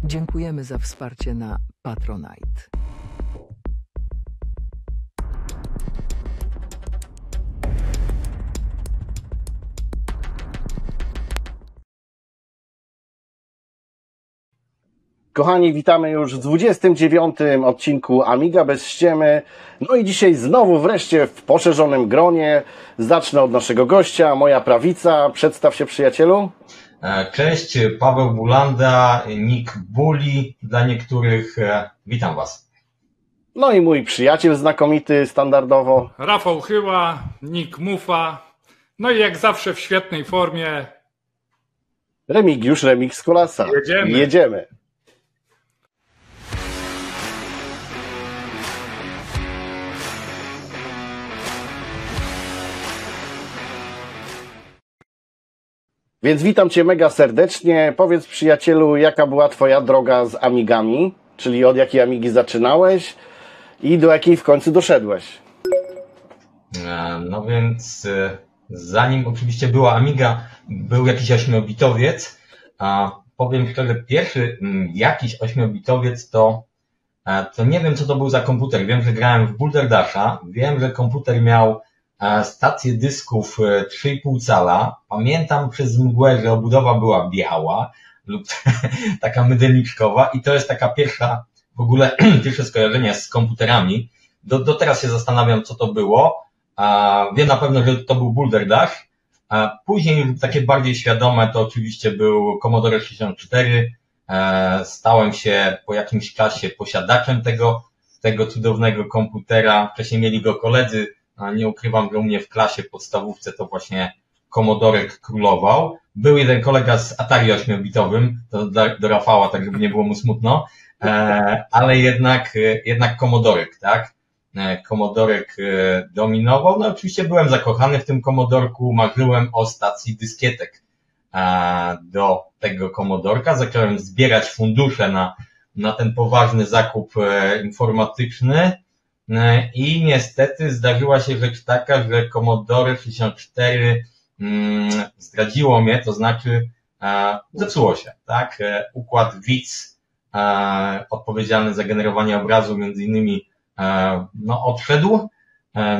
Dziękujemy za wsparcie na Patronite. Kochani, witamy już w 29. odcinku Amiga bez ściemy. No i dzisiaj znowu wreszcie w poszerzonym gronie. Zacznę od naszego gościa, moja prawica. Przedstaw się, przyjacielu. Cześć, Paweł Bulanda, Nick Bully dla niektórych. Witam Was. No i mój przyjaciel znakomity, standardowo. Rafał Chyła, Nick Mufa. No i jak zawsze w świetnej formie. Remigiusz Remix Kolasa. Jedziemy. Więc witam Cię mega serdecznie. Powiedz, przyjacielu, jaka była Twoja droga z Amigami, czyli od jakiej Amigi zaczynałeś i do jakiej w końcu doszedłeś? No więc zanim oczywiście była Amiga, był jakiś 8-bitowiec. Powiem szczerze, pierwszy jakiś 8-bitowiec to nie wiem, co to był za komputer. Wiem, że grałem w Boulder Dasha. Wiem, że komputer miał stację dysków 3,5 cala. Pamiętam przez mgłę, że obudowa była biała lub taka mydelniczkowa i to jest taka pierwsza, w ogóle pierwsze skojarzenie z komputerami. Do teraz się zastanawiam, co to było. Wiem na pewno, że to był Boulder Dash. Później takie bardziej świadome to oczywiście był Commodore 64. Stałem się po jakimś czasie posiadaczem tego cudownego komputera. Wcześniej mieli go koledzy. Nie ukrywam, że u mnie w klasie podstawówce to właśnie Commodorek królował. Był jeden kolega z Atari 8-bitowym, to do Rafała, tak żeby nie było mu smutno, ale jednak Commodorek, tak? Commodorek dominował. No oczywiście byłem zakochany w tym Commodorku, marzyłem o stacji dyskietek do tego Commodorka. Zacząłem zbierać fundusze na ten poważny zakup informatyczny. I niestety zdarzyła się rzecz taka, że Commodore 64 zdradziło mnie, to znaczy zepsuło się, tak? Układ VIC odpowiedzialny za generowanie obrazu między innymi odszedł.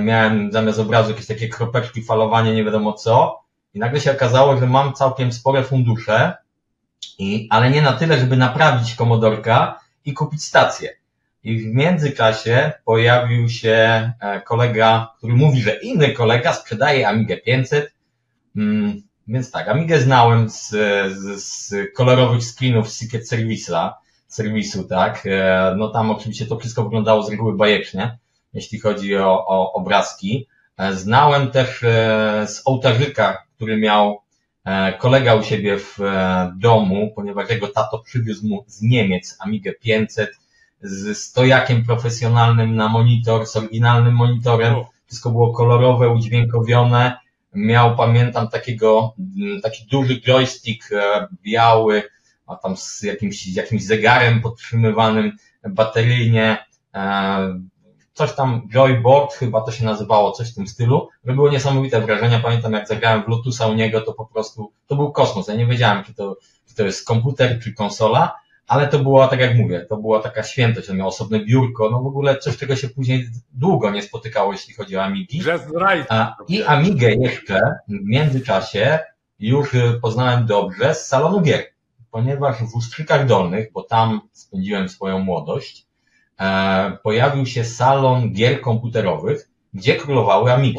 Miałem zamiast obrazu jakieś takie kropeczki, falowanie, nie wiadomo co i nagle się okazało, że mam całkiem spore fundusze, ale nie na tyle, żeby naprawić Commodorka i kupić stację. I w międzyczasie pojawił się kolega, który mówi, że inny kolega sprzedaje Amigę 500. Więc tak, Amigę znałem z kolorowych screenów z Secret serwisu, tak. No tam oczywiście to wszystko wyglądało z reguły bajecznie, jeśli chodzi o obrazki. Znałem też z ołtarzyka, który miał kolega u siebie w domu, ponieważ jego tato przywiózł mu z Niemiec Amigę 500, z stojakiem profesjonalnym na monitor, z oryginalnym monitorem. Wszystko było kolorowe, udźwiękowione. Miał, pamiętam, taki duży joystick biały, a tam z jakimś zegarem podtrzymywanym bateryjnie. Coś tam, joyboard chyba to się nazywało, coś w tym stylu. Robiło niesamowite wrażenia. Pamiętam, jak zagrałem w Bluetootha u niego, to po prostu, to był kosmos. Ja nie wiedziałem, czy to jest komputer, czy konsola. Ale to była, tak jak mówię, to była taka świętość, on miał osobne biurko, no w ogóle coś, czego się później długo nie spotykało, jeśli chodzi o Amigi. I Amigę jeszcze w międzyczasie już poznałem dobrze z salonu gier, ponieważ w Ustrzykach Dolnych, bo tam spędziłem swoją młodość, pojawił się salon gier komputerowych, gdzie królowały Amigi.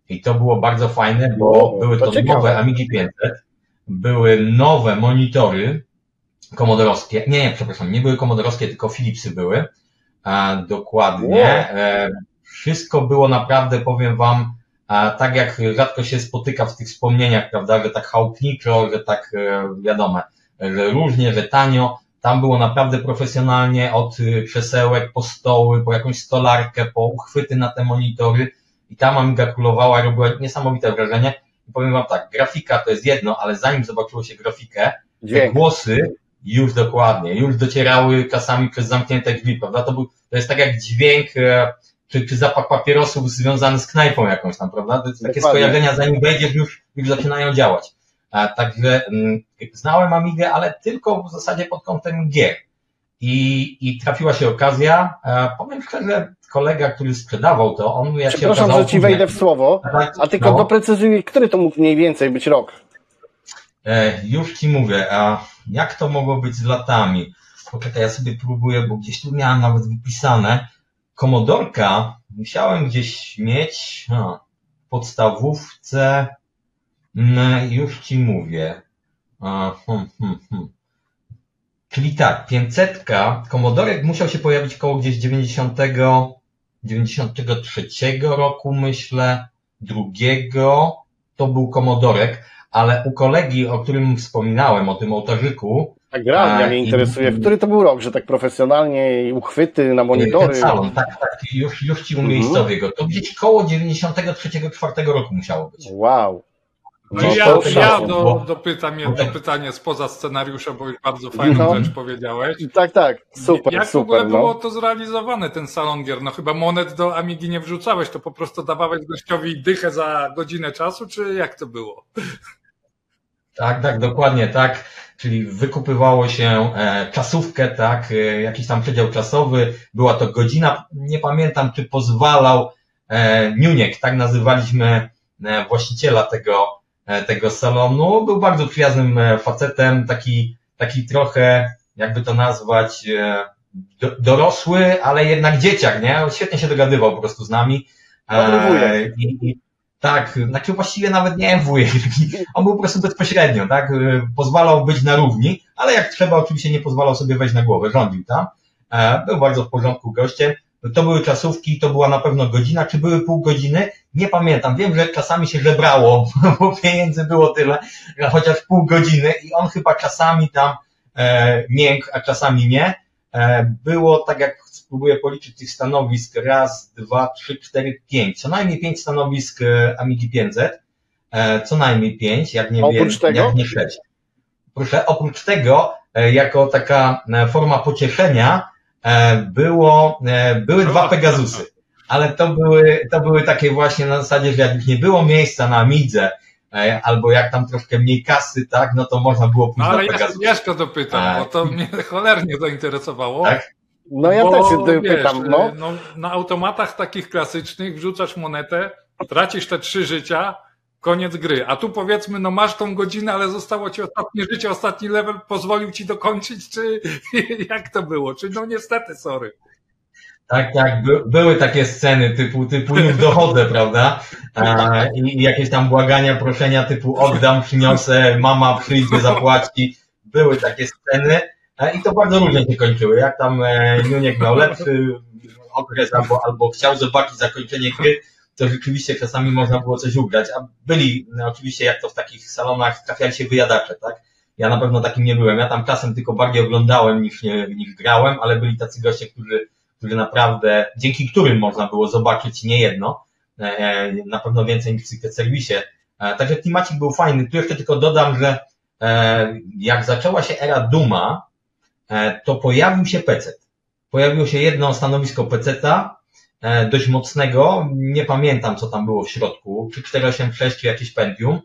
I to było bardzo fajne, bo były to nowe Amigi 500, były nowe monitory, komodorowskie, nie były komodorowskie, tylko Philipsy były, dokładnie. Wszystko było naprawdę, powiem Wam, tak jak rzadko się spotyka w tych wspomnieniach, prawda, że tak chałupniczo, że tak wiadomo, że różnie, że tanio. Tam było naprawdę profesjonalnie, od krzesełek po stoły, po jakąś stolarkę, po uchwyty na te monitory i tam Amiga królowała, robiła niesamowite wrażenie. I powiem Wam tak, grafika to jest jedno, ale zanim zobaczyło się grafikę, te głosy już dokładnie, już docierały czasami przez zamknięte drzwi, prawda? To jest tak jak dźwięk, czy zapach papierosów związany z knajpą jakąś tam, prawda? Takie skojarzenia, zanim wejdziesz, już zaczynają działać. Także znałem Amigę, ale tylko w zasadzie pod kątem gier. i trafiła się okazja. Powiem szczerze, kolega, który sprzedawał to, on jak się Przepraszam, okazało... że ci wejdę w słowo, a tylko doprecyzuj, który to mógł mniej więcej być rok? Już ci mówię, a jak to mogło być z latami? Poczekaj, ja sobie próbuję, bo gdzieś tu miałem nawet wypisane. Komodorka musiałem gdzieś mieć w podstawówce, już ci mówię. Czyli tak, 500, komodorek musiał się pojawić koło gdzieś 93 roku, myślę, drugiego, to był komodorek, ale u kolegi, o którym wspominałem, o tym ołtarzyku. A grania mnie interesuje. Który to był rok, że tak profesjonalnie i uchwyty na monitory? Ten salon, tak, już ci umiejscowię go. To gdzieś koło 93-4 roku musiało być. Wow. No No i to ja bo- dopytam jedno pytanie spoza scenariusza, bo już bardzo fajną rzecz powiedziałeś. Tak, super, Jak w super. ogóle było No. to zrealizowane, ten salon gier? No chyba monet do Amigi nie wrzucałeś, to po prostu dawałeś gościowi dychę za godzinę czasu, czy jak to było? Tak, dokładnie tak. Czyli wykupywało się czasówkę, tak, jakiś tam przedział czasowy, była to godzina, nie pamiętam, czy pozwalał Niuniek, tak nazywaliśmy właściciela tego salonu, był bardzo przyjaznym facetem, taki trochę, jakby to nazwać, dorosły, ale jednak dzieciak, nie? Świetnie się dogadywał po prostu z nami. Tak, znaczy właściwie nawet nie wujek, on był po prostu bezpośrednio, tak, pozwalał być na równi, ale jak trzeba oczywiście nie pozwalał sobie wejść na głowę, rządził tam, był bardzo w porządku gościem, to były czasówki, to była na pewno godzina, czy były pół godziny, nie pamiętam, wiem, że czasami się żebrało, bo pieniędzy było tyle, chociaż pół godziny i on chyba czasami tam miękł, a czasami nie, było tak jak spróbuję policzyć tych stanowisk, 1, 2, 3, 4, 5, co najmniej 5 stanowisk Amigi 500, co najmniej 5, jak nie jak nie 6. Proszę, oprócz tego, jako taka forma pocieszenia, były 2 Pegasusy, ale to były takie właśnie na zasadzie, że jak już nie było miejsca na Amidze, albo jak tam troszkę mniej kasy, tak, no to można było pójść ale na Pegasusy. ja jeszcze dopytam, bo to mnie cholernie zainteresowało. Tak? No ja też pytam, no. Na automatach takich klasycznych wrzucasz monetę, tracisz te 3 życia, koniec gry. A tu powiedzmy, no masz tą godzinę, ale zostało ci ostatnie życie, ostatni level pozwolił ci dokończyć, czy jak to było? Czy no niestety, sorry. Tak, były takie sceny typu już dochodzę, prawda? I jakieś tam błagania, proszenia typu oddam, przyniosę, mama przyjdzie, zapłaci. Były takie sceny i to bardzo różnie się kończyły. Jak tam Niuniek miał lepszy okres albo chciał zobaczyć zakończenie gry, to rzeczywiście czasami można było coś ugrać. A byli oczywiście, jak to w takich salonach, trafiali się wyjadacze, tak? Ja na pewno takim nie byłem. Ja tam czasem tylko bardziej oglądałem niż grałem, ale byli tacy goście, którzy naprawdę, dzięki którym można było zobaczyć niejedno, na pewno więcej niż w Secret Service. Także klimacik był fajny. Tu jeszcze tylko dodam, że jak zaczęła się era Duma, to pojawił się PC. Pojawiło się jedno stanowisko PC-ta, dość mocnego, nie pamiętam co tam było w środku, czy 486, czy jakieś Pentium,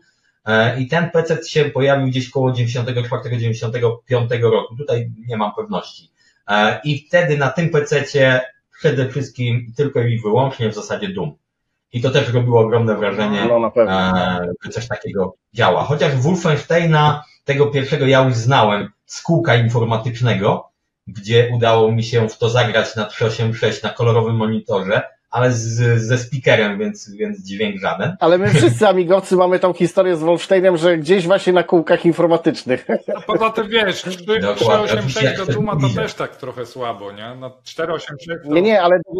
i ten PC się pojawił gdzieś koło 94-95 roku, tutaj nie mam pewności. I wtedy na tym PC-cie przede wszystkim tylko i wyłącznie w zasadzie Doom. I to też robiło ogromne wrażenie, że coś takiego działa. Chociaż Wolfensteina, tego pierwszego ja już znałem z kółka informatycznego, gdzie udało mi się w to zagrać na 386 na kolorowym monitorze, ale ze speakerem, więc dźwięk żaden. Ale my wszyscy amigowcy mamy tą historię z Wolfensteinem, że gdzieś właśnie na kółkach informatycznych. A poza tym wiesz, 386 do Duma to też tak trochę słabo, nie? No 486 to... Nie, ale do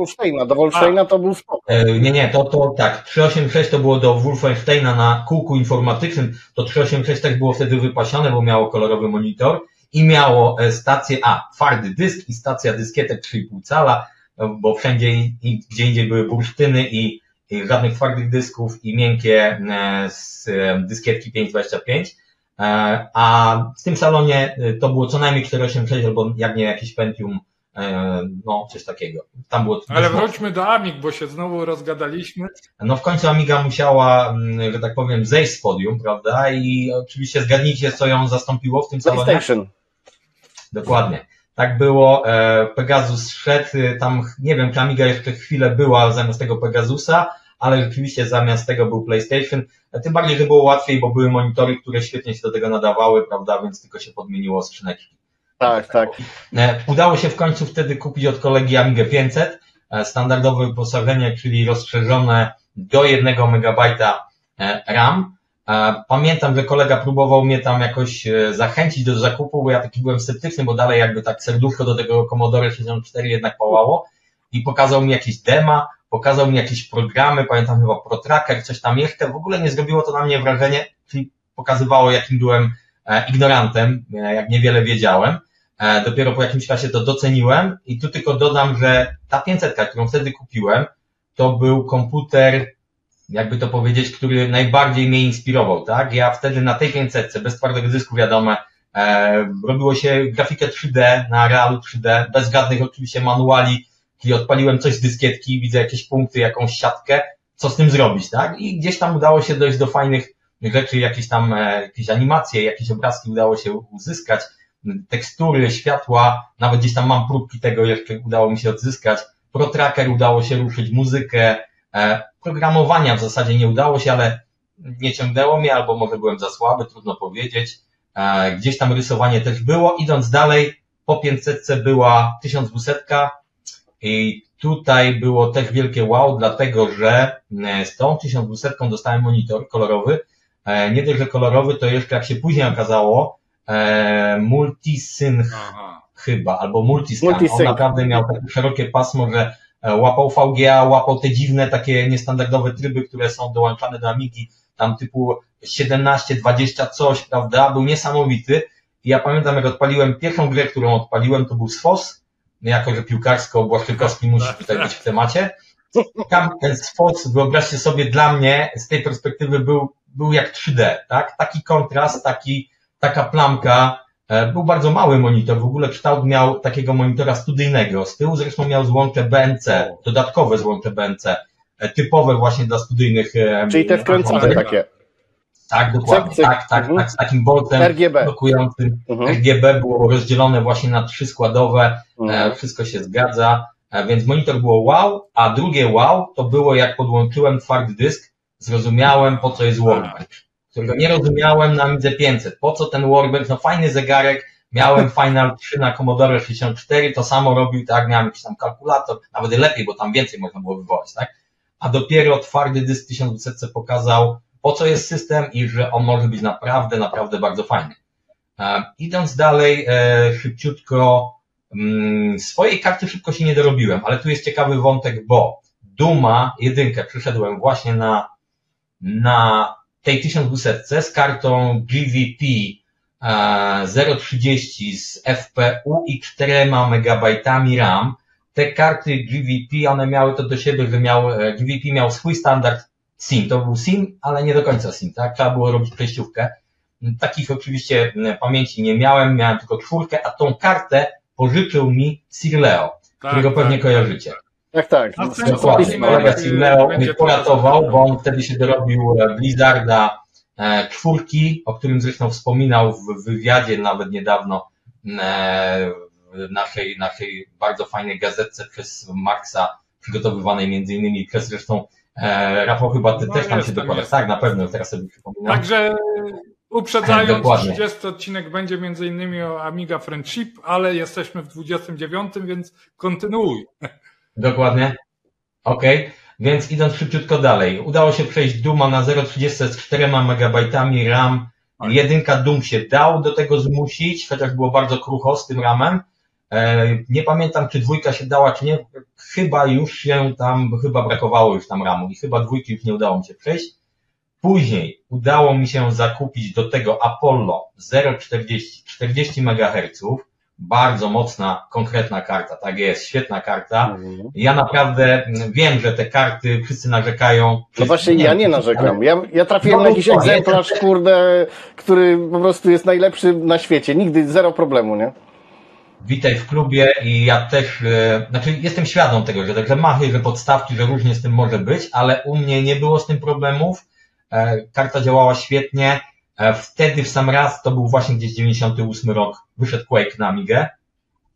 Wolfensteina to był spoko. Nie, to tak, 386 to było do Wolfensteina na kółku informatycznym, to 386 tak było wtedy wypasione, bo miało kolorowy monitor i miało stację, twardy dysk i stacja dyskietek 3,5 cala, bo wszędzie gdzie indziej były bursztyny i żadnych twardych dysków i miękkie z dyskietki 525, a w tym salonie to było co najmniej 486 albo jak nie jakieś Pentium, no coś takiego. Tam było. Ale wróćmy do Amig, bo się znowu rozgadaliśmy. No w końcu Amiga musiała, że tak powiem, zejść z podium, prawda? I oczywiście zgadnijcie, co ją zastąpiło w tym salonie. PlayStation. Dokładnie. Tak było, Pegasus szedł, tam nie wiem, czy Amiga jeszcze chwilę była zamiast tego Pegasusa, ale rzeczywiście zamiast tego był PlayStation, tym bardziej, że było łatwiej, bo były monitory, które świetnie się do tego nadawały, prawda, więc tylko się podmieniło skrzyneczki. Tak, tak. Udało się w końcu wtedy kupić od kolegi Amigę 500, standardowe wyposażenie, czyli rozszerzone do 1 MB RAM. Pamiętam, że kolega próbował mnie tam jakoś zachęcić do zakupu, bo ja taki byłem sceptyczny, bo dalej jakby tak serduszko do tego Commodore 64 jednak pałało i pokazał mi jakieś dema, pokazał mi jakieś programy, pamiętam chyba ProTracker, coś tam jeszcze, w ogóle nie zrobiło to na mnie wrażenie, czyli pokazywało, jakim byłem ignorantem, jak niewiele wiedziałem. Dopiero po jakimś czasie to doceniłem i tu tylko dodam, że ta 500, którą wtedy kupiłem, to był komputer, jakby to powiedzieć, który najbardziej mnie inspirował, tak? Ja wtedy na tej 500, bez twardego dysku wiadomo, robiło się grafikę 3D na Realu 3D, bez żadnych oczywiście manuali, czyli odpaliłem coś z dyskietki, widzę jakieś punkty, jakąś siatkę, co z tym zrobić, tak? I gdzieś tam udało się dojść do fajnych rzeczy, jakieś animacje, jakieś obrazki udało się uzyskać, tekstury, światła, nawet gdzieś tam mam próbki tego, jeszcze udało mi się odzyskać. ProTracker udało się ruszyć, muzykę, programowania w zasadzie nie udało się, ale nie ciągnęło mnie, albo może byłem za słaby, trudno powiedzieć. Gdzieś tam rysowanie też było. Idąc dalej, po 500 była 1200 i tutaj było też wielkie wow, dlatego że z tą 1200 dostałem monitor kolorowy. Nie tylko kolorowy, to jeszcze jak się później okazało, multisync chyba, albo multiscan. On naprawdę miał takie szerokie pasmo, że łapał VGA, łapał te dziwne, takie niestandardowe tryby, które są dołączane do Amigi, tam typu 17, 20 coś, prawda, był niesamowity. I ja pamiętam, jak odpaliłem pierwszą grę, którą odpaliłem, to był SFOS, jako że piłkarsko-błaszczykowski musi tutaj być w temacie. Tam ten SFOS, wyobraźcie sobie, dla mnie z tej perspektywy był jak 3D, tak? Taki kontrast, taka plamka. Był bardzo mały monitor, w ogóle kształt miał takiego monitora studyjnego. Z tyłu zresztą miał złącze BNC, dodatkowe złącze BNC, typowe właśnie dla studyjnych. Czyli te wkręcane takie. Tak, dokładnie. Tak, z takim boltem RGB. blokującym. RGB było rozdzielone właśnie na 3 składowe, wszystko się zgadza, więc monitor było wow, a drugie wow to było, jak podłączyłem twardy dysk, zrozumiałem, po co jest Workbench, którego nie rozumiałem na Amidze 500. Po co ten Workbench? No fajny zegarek, miałem Final 3 na Commodore 64, to samo robił, tak, miałem jakiś tam kalkulator, nawet lepiej, bo tam więcej można było wywołać, tak? A dopiero twardy dysk 1200 pokazał, po co jest system i że on może być naprawdę, naprawdę bardzo fajny. Idąc dalej, szybciutko, swojej karty szybko się nie dorobiłem, ale tu jest ciekawy wątek, bo Duma 1 przyszedłem właśnie na tej 1200 z kartą GVP 0.30 z FPU i 4 MB RAM. Te karty GVP, one miały to do siebie, że GVP miał swój standard SIM. To był SIM, ale nie do końca SIM, tak? Trzeba było robić przejściówkę. Takich oczywiście pamięci nie miałem tylko 4, a tą kartę pożyczył mi Sir Leo, którego pewnie kojarzycie. Tak. Dokładnie. Kolega Sir Leo mnie poratował, bo on wtedy się dorobił Blizzarda 4, o którym zresztą wspominał w wywiadzie nawet niedawno w naszej bardzo fajnej gazetce przez Marksa, przygotowywanej między innymi przez zresztą Rafał, chyba ty też tam się dokładasz. Tak, na pewno, teraz sobie przypominam. Także uprzedzając, 30 odcinek będzie między innymi o Amiga Friendship, ale jesteśmy w 29, więc kontynuuj. Dokładnie. Okej. Więc idąc szybciutko dalej. Udało się przejść Duma na 0.30 z 4 MB RAM. 1 Doom się dał do tego zmusić, chociaż było bardzo krucho z tym ramem. Nie pamiętam, czy 2 się dała, czy nie. Chyba brakowało już tam ramu i chyba 2 już nie udało mi się przejść. Później udało mi się zakupić do tego Apollo 0.40, 40 MHz. Bardzo mocna, konkretna karta, tak jest, świetna karta. Ja naprawdę wiem, że te karty wszyscy narzekają. No właśnie ja nie narzekam. Ja trafiłem na jakiś egzemplarz, kurde, który po prostu jest najlepszy na świecie. Nigdy zero problemu, nie? Witaj w klubie i ja też, jestem świadom tego, że także machy, że podstawki, że różnie z tym może być, ale u mnie nie było z tym problemów. Karta działała świetnie. Wtedy w sam raz, to był właśnie gdzieś 98 rok, wyszedł Quake na Amigę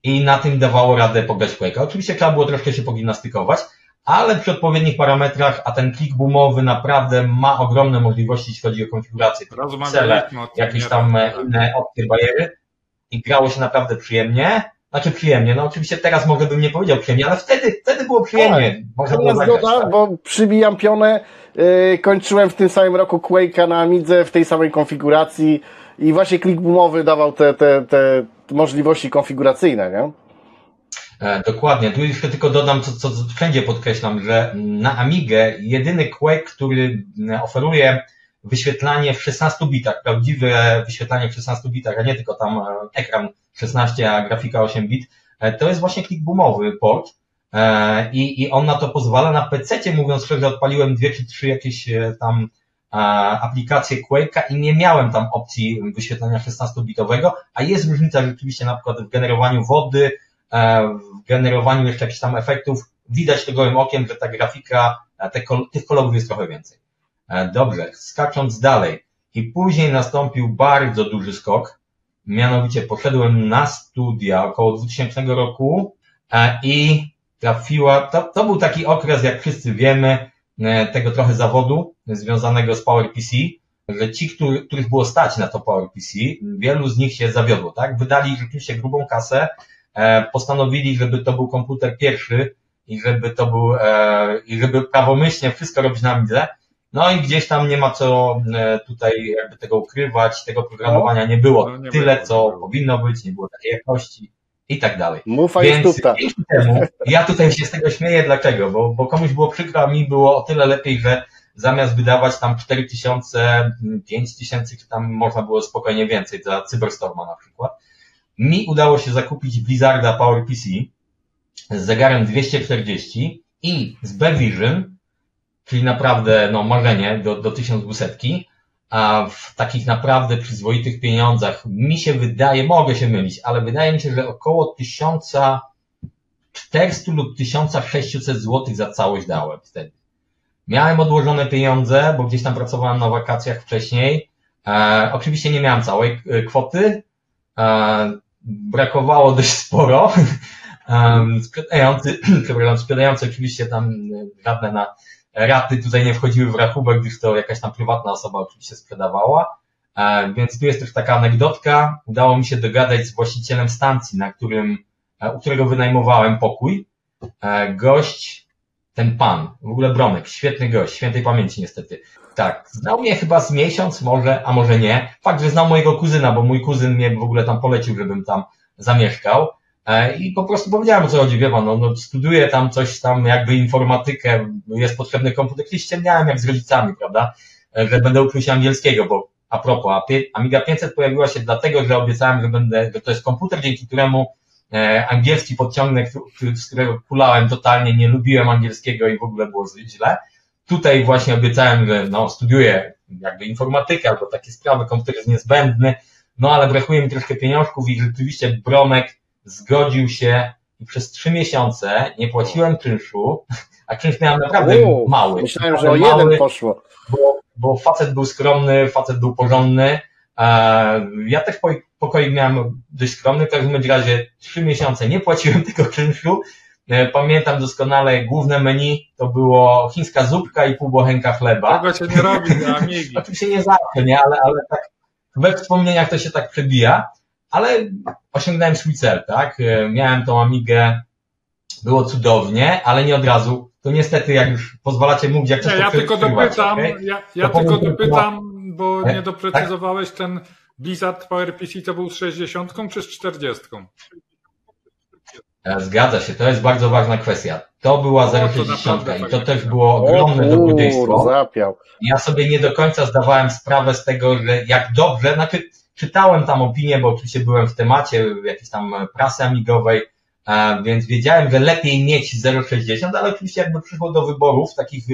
i na tym dawało radę pograć Quake'a. Oczywiście trzeba było troszkę się pogimnastykować, ale przy odpowiednich parametrach, a ten klik boomowy naprawdę ma ogromne możliwości, jeśli chodzi o konfigurację, cele, jakieś tam inne opcje, bariery i grało się naprawdę przyjemnie. Znaczy przyjemnie, no oczywiście teraz może bym nie powiedział przyjemnie, ale wtedy było przyjemnie. Można było zagrać, zgoda, tak? bo przybijam pionę, kończyłem w tym samym roku Quake'a na Amidze w tej samej konfiguracji i właśnie klik boomowy dawał te możliwości konfiguracyjne, nie? Dokładnie. Tu jeszcze tylko dodam, co wszędzie podkreślam, że na Amigę jedyny Quake, który oferuje wyświetlanie w 16 bitach, prawdziwe wyświetlanie w 16 bitach, a nie tylko tam ekran 16, a grafika 8 bit, to jest właśnie klik boomowy port i on na to pozwala. Na PC-cie, mówiąc szczerze, odpaliłem 2 czy 3 jakieś tam aplikację Quake'a i nie miałem tam opcji wyświetlania 16-bitowego, a jest różnica rzeczywiście na przykład w generowaniu wody, w generowaniu jeszcze jakichś tam efektów. Widać to gołym okiem, że ta grafika, tych kolorów jest trochę więcej. Dobrze, skacząc dalej. I później nastąpił bardzo duży skok, mianowicie poszedłem na studia około 2000 roku i to był taki okres, jak wszyscy wiemy, tego trochę zawodu związanego z PowerPC, że ci, których było stać na to PowerPC, wielu z nich się zawiodło, tak? Wydali rzeczywiście grubą kasę, postanowili, żeby to był komputer pierwszy i żeby prawomyślnie wszystko robić na Amidze. No i gdzieś tam nie ma co tutaj jakby tego ukrywać, tego programowania nie było tyle, co powinno być, nie było takiej jakości i tak dalej. Więc dzięki temu, ja tutaj się z tego śmieję, dlaczego? Bo komuś było przykro, a mi było o tyle lepiej, że zamiast wydawać tam 4000, 5000, czy tam można było spokojnie więcej za Cyberstorma na przykład, mi udało się zakupić Blizzarda PowerPC z zegarem 240 i z Bevision, czyli naprawdę marzenie do 1200, a w takich naprawdę przyzwoitych pieniądzach mi się wydaje, mogę się mylić, ale wydaje mi się, że około 1400 lub 1600 zł za całość dałem wtedy. Miałem odłożone pieniądze, bo gdzieś tam pracowałem na wakacjach wcześniej. Oczywiście nie miałem całej kwoty. Brakowało dość sporo. Sprzedający oczywiście tam żadne na raty tutaj nie wchodziły w rachubek, gdyż to jakaś tam prywatna osoba oczywiście sprzedawała. Więc tu jest też taka anegdotka. Udało mi się dogadać z właścicielem stacji, u którego wynajmowałem pokój. Gość, ten pan, w ogóle Bronek, świetny gość, świętej pamięci niestety. Tak, znał mnie chyba z miesiąc może, a może nie. Fakt, że znał mojego kuzyna, bo mój kuzyn mnie w ogóle tam polecił, żebym tam zamieszkał. I po prostu powiedziałem, o co chodzi, wie pan, studiuję tam coś tam, jakby informatykę, jest potrzebny komputer. Kiedyś ściemniałem jak z rodzicami, prawda, że będę uczył się angielskiego, bo a propos, Amiga 500 pojawiła się dlatego, że obiecałem, że to jest komputer, dzięki któremu angielski podciągnę, z którego kulałem totalnie, nie lubiłem angielskiego i w ogóle było źle. Tutaj właśnie obiecałem, że studiuję jakby informatykę albo takie sprawy, komputer jest niezbędny, ale brakuje mi troszkę pieniążków i rzeczywiście Bronek zgodził się i przez 3 miesiące nie płaciłem czynszu, a czynsz miałem naprawdę mały. Myślałem, że o jeden poszło. Bo facet był skromny, facet był porządny. Ja też pokoik miałem dość skromny, w każdym razie 3 miesiące nie płaciłem tego czynszu. Pamiętam doskonale, główne menu to było chińska zupka i pół bochenka chleba. Tego się nie robi na Amigi. Oczywiście nie zawsze, nie, ale tak we wspomnieniach to się tak przebija, ale osiągnąłem swój cel, tak? Miałem tą Amigę, było cudownie, ale nie od razu. To niestety, jak już pozwalacie mówić, jak ja tylko dopytam, ja tylko dopytam, bo nie doprecyzowałeś, ten Blizzard PowerPC to był z 60 czy z 40? Zgadza się, to jest bardzo ważna kwestia. To była 0,60 i to też było ogromne dobrodziejstwo. Ja sobie nie do końca zdawałem sprawę z tego, że jak dobrze, czytałem tam opinię, bo oczywiście byłem w temacie jakiejś tam prasy amigowej, więc wiedziałem, że lepiej mieć 0,60, ale oczywiście jakby przyszło do wyborów takich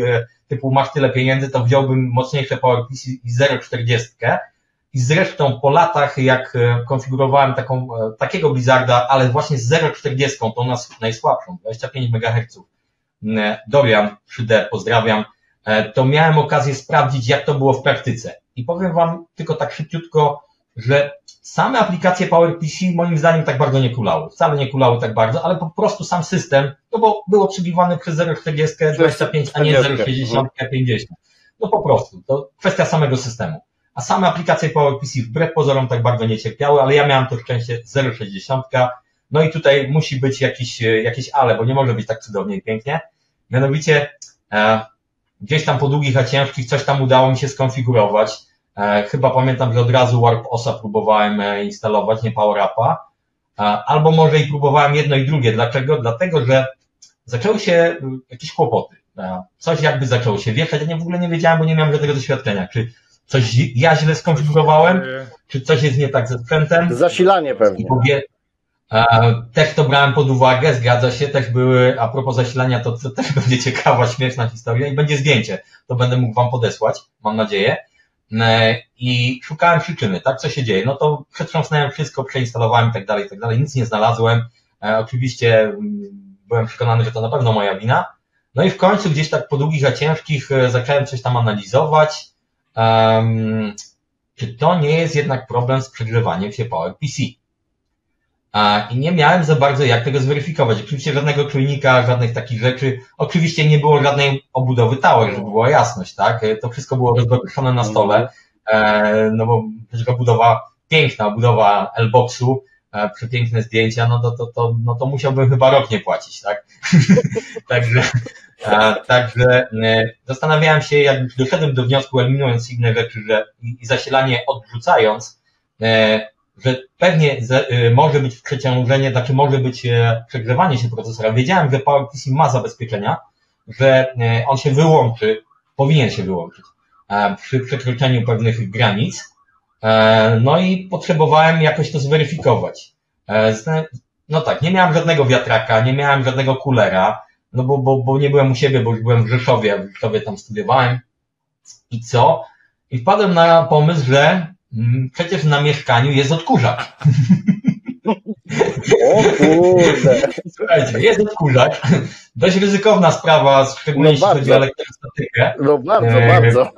typu masz tyle pieniędzy, to wziąłbym mocniejsze PowerPC i 0,40. I zresztą po latach, jak konfigurowałem takiego Blizzarda, ale właśnie z 0,40, tą najsłabszą, 25 MHz, Dorian 3D, pozdrawiam, to miałem okazję sprawdzić, jak to było w praktyce. I powiem wam tylko tak szybciutko, że same aplikacje PowerPC moim zdaniem tak bardzo nie kulały. Wcale nie kulały tak bardzo, ale po prostu sam system, no bo było obsługiwany przez 0.40, 25, a nie 0.60, 50. No po prostu, to kwestia samego systemu. A same aplikacje PowerPC wbrew pozorom tak bardzo nie cierpiały, ale ja miałem to szczęście 0.60. No i tutaj musi być jakieś ale, bo nie może być tak cudownie i pięknie. Mianowicie gdzieś tam po długich a ciężkich coś tam udało mi się skonfigurować. Chyba pamiętam, że od razu Warp OSa próbowałem instalować, nie PowerUpa. Albo może i próbowałem jedno i drugie. Dlaczego? Dlatego, że zaczęły się jakieś kłopoty. Coś jakby zaczęło się wieszać. Ja w ogóle nie wiedziałem, bo nie miałem żadnego doświadczenia. Czy coś ja źle skonfigurowałem? Czy coś jest nie tak ze sprzętem? Zasilanie pewnie. Też to brałem pod uwagę, zgadza się, też były, a propos zasilania, to też będzie ciekawa, śmieszna historia i będzie zdjęcie, to będę mógł wam podesłać, mam nadzieję. I szukałem przyczyny, tak, co się dzieje, no to przetrząsnąłem wszystko, przeinstalowałem i tak dalej, nic nie znalazłem, oczywiście byłem przekonany, że to na pewno moja wina, no i w końcu gdzieś tak po długich a ciężkich zacząłem coś tam analizować, czy to nie jest jednak problem z przegrzewaniem się PowerPC. I nie miałem za bardzo jak tego zweryfikować. Oczywiście żadnego czujnika, żadnych takich rzeczy. Oczywiście nie było żadnej obudowy tower, żeby była jasność, tak? To wszystko było rozgłoszone na stole, no bo przecież obudowa, piękna obudowa L-Boxu, przepiękne zdjęcia, no to musiałbym chyba rok nie płacić, tak? Także zastanawiałem się, jak już doszedłem do wniosku, eliminując inne rzeczy, że i zasilanie odrzucając, że pewnie może być przeciążenie, znaczy może być przegrzewanie się procesora. Wiedziałem, że PowerPC ma zabezpieczenia, że on się wyłączy, powinien się wyłączyć przy przekroczeniu pewnych granic. No i potrzebowałem jakoś to zweryfikować. No tak, nie miałem żadnego wiatraka, nie miałem żadnego coolera, no bo nie byłem u siebie, bo już byłem w Rzeszowie, a w Rzeszowie tam studiowałem. I co? I wpadłem na pomysł, że przecież na mieszkaniu jest odkurzacz. O kurde. Słuchajcie, jest odkurzacz. Dość ryzykowna sprawa, szczególnie jeśli chodzi o elektrostatykę. No bardzo.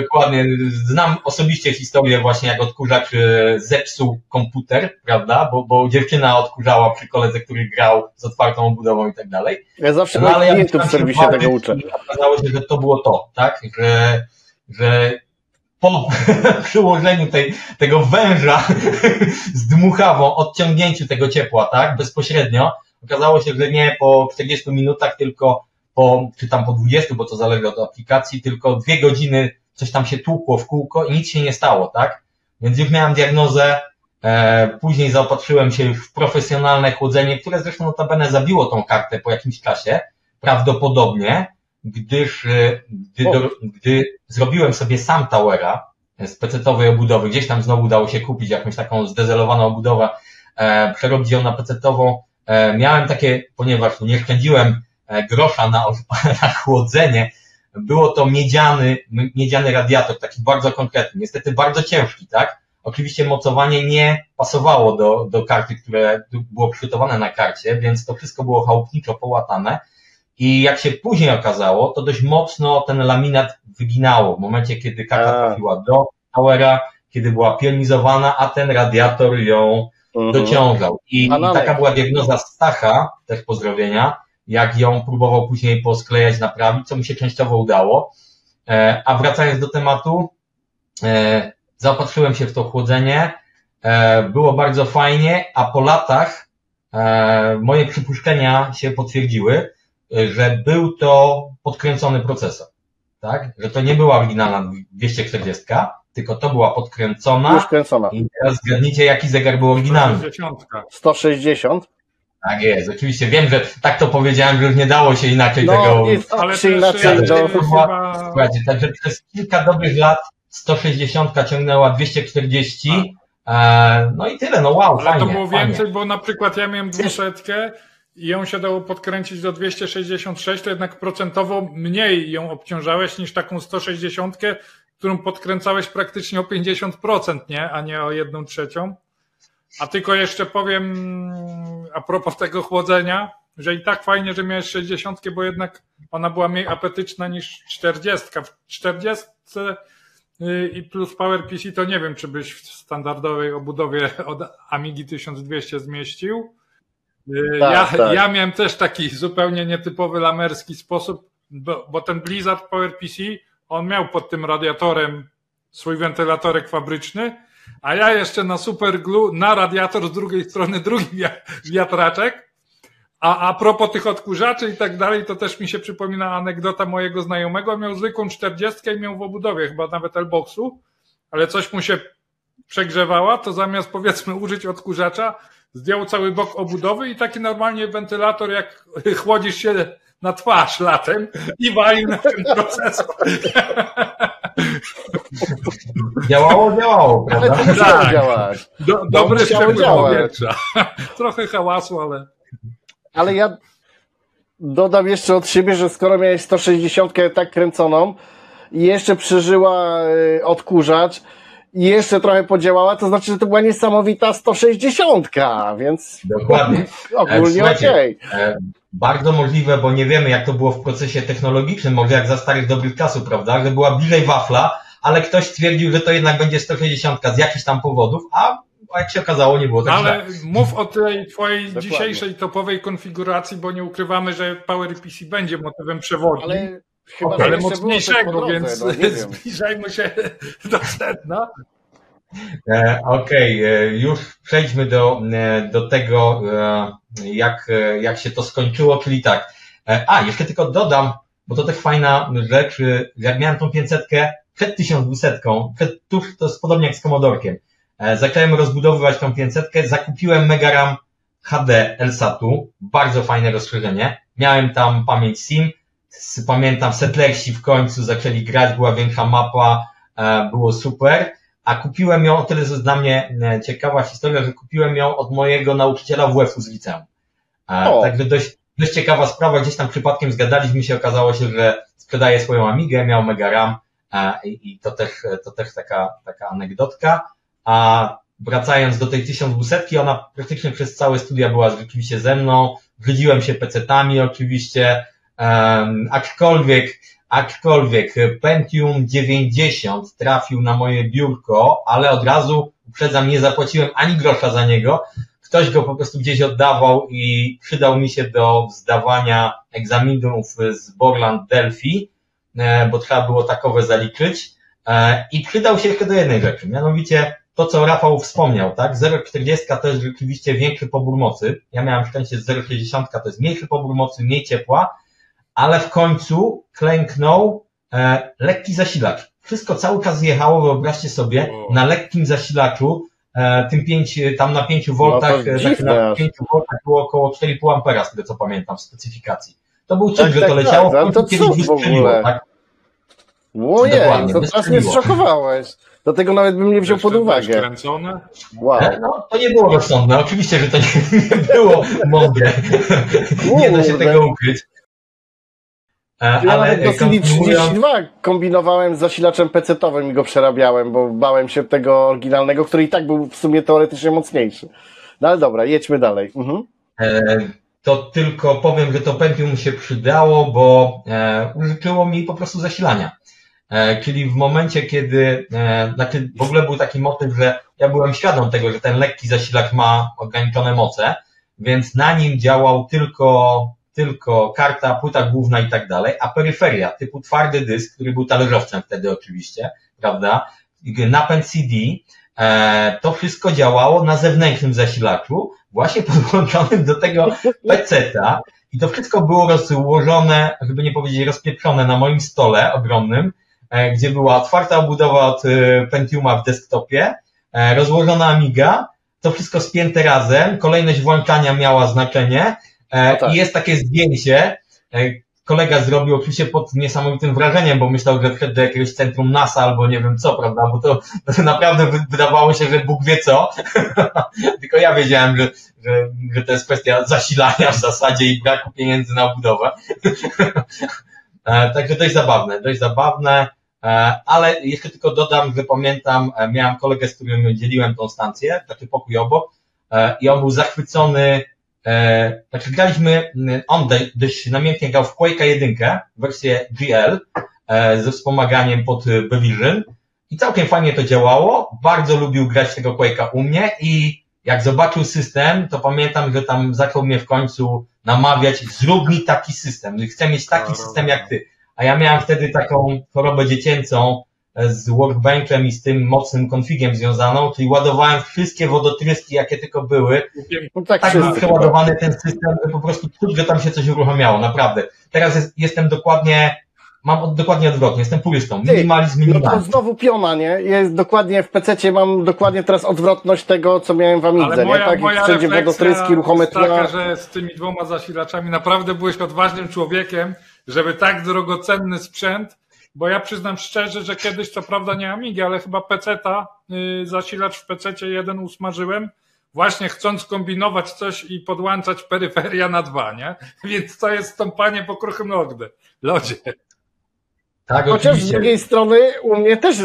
Dokładnie. Znam osobiście historię właśnie, jak odkurzacz zepsuł komputer, prawda? Bo dziewczyna odkurzała przy koledze, który grał z otwartą obudową i tak dalej. Ja zawsze no, ale klientów w serwisie tego uczę. Okazało się, że to było to, tak? Że po przyłożeniu tego węża z dmuchawą, odciągnięciu tego ciepła, tak, bezpośrednio, okazało się, że nie po 40 minutach, tylko czy tam po 20, bo to zależy od aplikacji, tylko 2 godziny coś tam się tłukło w kółko i nic się nie stało, tak? Więc już miałem diagnozę, później zaopatrzyłem się już w profesjonalne chłodzenie, które zresztą notabene zabiło tą kartę po jakimś czasie, prawdopodobnie, gdy zrobiłem sobie sam towera z pecetowej obudowy, gdzieś tam znowu udało się kupić jakąś taką zdezelowaną obudowę, przerobić ją na pecetową, miałem takie, ponieważ nie szczędziłem grosza na chłodzenie, było to miedziany radiator, taki bardzo konkretny, niestety bardzo ciężki, tak? Oczywiście mocowanie nie pasowało do karty, które było przygotowane na karcie, więc to wszystko było chałupniczo połatane. I jak się później okazało, to dość mocno ten laminat wyginało w momencie, kiedy karta trafiła do towera, kiedy była pionizowana, a ten radiator ją dociążał. I taka była diagnoza Stacha, też pozdrowienia, jak ją próbował później posklejać, naprawić, co mi się częściowo udało. A wracając do tematu, zaopatrzyłem się w to chłodzenie, było bardzo fajnie, a po latach moje przypuszczenia się potwierdziły, że był to podkręcony procesor, tak? Że to nie była oryginalna 240, tylko to była podkręcona. Już kręcona. I teraz zgadnijcie, jaki zegar był oryginalny. 160. Tak jest, oczywiście wiem, że tak to powiedziałem, że już nie dało się inaczej tego... Ale czy inaczej Słuchajcie, także przez kilka dobrych lat 160 ciągnęła 240, no i tyle, no wow, ale fajnie. To było fajnie. więcej, bo na przykład ja miałem 200 i ją się dało podkręcić do 266, to jednak procentowo mniej ją obciążałeś niż taką 160, którą podkręcałeś praktycznie o 50%, nie? A nie o 1/3. A tylko jeszcze powiem a propos tego chłodzenia, że i tak fajnie, że miałeś 60, bo jednak ona była mniej apetyczna niż 40. W 40 i plus PowerPC, to nie wiem, czy byś w standardowej obudowie od Amigi 1200 zmieścił. Ja miałem też taki zupełnie nietypowy lamerski sposób, bo ten Blizzard PowerPC, on miał pod tym radiatorem swój wentylatorek fabryczny, a ja jeszcze na superglue na radiator z drugiej strony drugi wiatraczek. A propos tych odkurzaczy i tak dalej, to też mi się przypomina anegdota mojego znajomego. Miał zwykłą 40 i miał w obudowie chyba nawet L-boxu, ale coś mu się przegrzewała, to zamiast powiedzmy użyć odkurzacza, zdjął cały bok obudowy i taki normalnie wentylator, jak chłodzisz się na twarz latem i walił na ten procesor. Działało, prawda? Ale to musiało działać. Dobry przepływ powietrza. Trochę hałasu, ale ja dodam jeszcze od siebie, że skoro miałeś 160 tak kręconą i jeszcze przeżyła odkurzacz i jeszcze trochę podziałała, to znaczy, że to była niesamowita 160, więc dokładnie. Ogólnie okej. Bardzo możliwe, bo nie wiemy, jak to było w procesie technologicznym, może jak za starych dobrych czasów, prawda, że była bliżej wafla, ale ktoś stwierdził, że to jednak będzie 160 z jakichś tam powodów, a jak się okazało, nie było tak źle. Ale mów o tej twojej dzisiejszej topowej konfiguracji, bo nie ukrywamy, że PowerPC będzie motywem przewodnim. Ale mocniejszego, więc zbliżajmy się do sedna. Okej, już przejdźmy do tego, jak się to skończyło, czyli tak. Jeszcze tylko dodam, bo to też fajna rzecz, jak miałem tą 500 przed 1200, to jest podobnie jak z Commodorkiem. Zacząłem rozbudowywać tą 500, zakupiłem Megaram HD LSAT-u, bardzo fajne rozszerzenie. Miałem tam pamięć SIM, pamiętam Settlersi w końcu zaczęli grać, była większa mapa, było super. A kupiłem ją, o tyle jest dla mnie ciekawa historia, że kupiłem ją od mojego nauczyciela WF-u z liceum. Także dość ciekawa sprawa, gdzieś tam przypadkiem zgadaliśmy się, okazało się, że sprzedaje swoją Amigę, miał Mega RAM i to też taka anegdotka. A wracając do tej 1200, ona praktycznie przez całe studia była rzeczywiście ze mną, brzydziłem się pecetami oczywiście, aczkolwiek Pentium 90 trafił na moje biurko, ale od razu uprzedzam, nie zapłaciłem ani grosza za niego. Ktoś go po prostu gdzieś oddawał i przydał mi się do zdawania egzaminów z Borland Delphi, bo trzeba było takowe zaliczyć. I przydał się jeszcze do jednej rzeczy, mianowicie to, co Rafał wspomniał, tak? 0,40 to jest rzeczywiście większy pobór mocy. Ja miałem szczęście z 0,60, to jest mniejszy pobór mocy, mniej ciepła, ale w końcu klęknął lekki zasilacz. Wszystko cały czas jechało, wyobraźcie sobie, na lekkim zasilaczu, tam na 5 V, na 5 V było około 4,5 ampera, z tego co pamiętam, w specyfikacji. To był cud, że to leciało, w końcu kiedyś wystrzeliło, tak? Ojej, to teraz mnie zszokowałeś. Dlatego nawet bym nie wziął pod uwagę. Wow. No, to nie było rozsądne. Oczywiście, że to nie było mądre. Nie da się tego ukryć. Ja nawet do CD32 kombinowałem z zasilaczem PC-towym i go przerabiałem, bo bałem się tego oryginalnego, który i tak był w sumie teoretycznie mocniejszy. No ale dobra, jedźmy dalej. To tylko powiem, że to Pentium się przydało, bo użyczyło mi po prostu zasilania. Czyli w momencie, kiedy, w ogóle był taki motyw, że ja byłem świadom tego, że ten lekki zasilacz ma ograniczone moce, więc na nim działał tylko karta, płyta główna i tak dalej, a peryferia typu twardy dysk, który był talerzowcem wtedy oczywiście, prawda, napęd CD, to wszystko działało na zewnętrznym zasilaczu, właśnie podłączonym do tego PC-ta i to wszystko było rozłożone, żeby nie powiedzieć rozpieprzone na moim stole ogromnym, gdzie była otwarta obudowa od Pentiuma w desktopie, rozłożona Amiga, to wszystko spięte razem, kolejność włączania miała znaczenie i jest takie zdjęcie, kolega zrobił oczywiście pod niesamowitym wrażeniem, bo myślał, że wszedł do jakiegoś centrum NASA albo nie wiem co, prawda, bo to naprawdę wydawało się, że Bóg wie co, tylko ja wiedziałem, że to jest kwestia zasilania w zasadzie i braku pieniędzy na obudowę. Także dość zabawne, ale jeszcze tylko dodam, że pamiętam, miałem kolegę, z którym dzieliłem tą stację, taki pokój obok i on był zachwycony, znaczy graliśmy, on dość namiętnie grał w Quake'a 1, wersję GL, ze wspomaganiem pod Bevision i całkiem fajnie to działało. Bardzo lubił grać tego Quake'a u mnie i jak zobaczył system, to pamiętam, że tam zaczął mnie w końcu namawiać, zrób mi taki system, chcę mieć taki system jak ty. A ja miałem wtedy taką chorobę dziecięcą z workbenchem i z tym mocnym konfigiem związaną, czyli ładowałem wszystkie wodotryski, jakie tylko były. No tak był przeładowany ten system, że po prostu czuć, że tam się coś uruchamiało, naprawdę. Teraz jestem mam dokładnie odwrotnie, jestem purystą. Minimalizm. No to znowu piona, nie? Jest dokładnie w PC-cie mam dokładnie teraz odwrotność tego, co miałem w Amidze, nie? Tak, moja wszędzie wodotryski, ruchome tła. taka, że z tymi 2 zasilaczami naprawdę byłeś odważnym człowiekiem, żeby tak drogocenny sprzęt, bo ja przyznam szczerze, że kiedyś, co prawda nie Amigi, ale chyba PC-ta, zasilacz w PC-cie jeden usmażyłem, właśnie chcąc kombinować coś i podłączać peryferia na 2, nie? Więc to jest stąpanie po kruchym lodzie. Tak, chociaż oczywiście. z drugiej strony u mnie też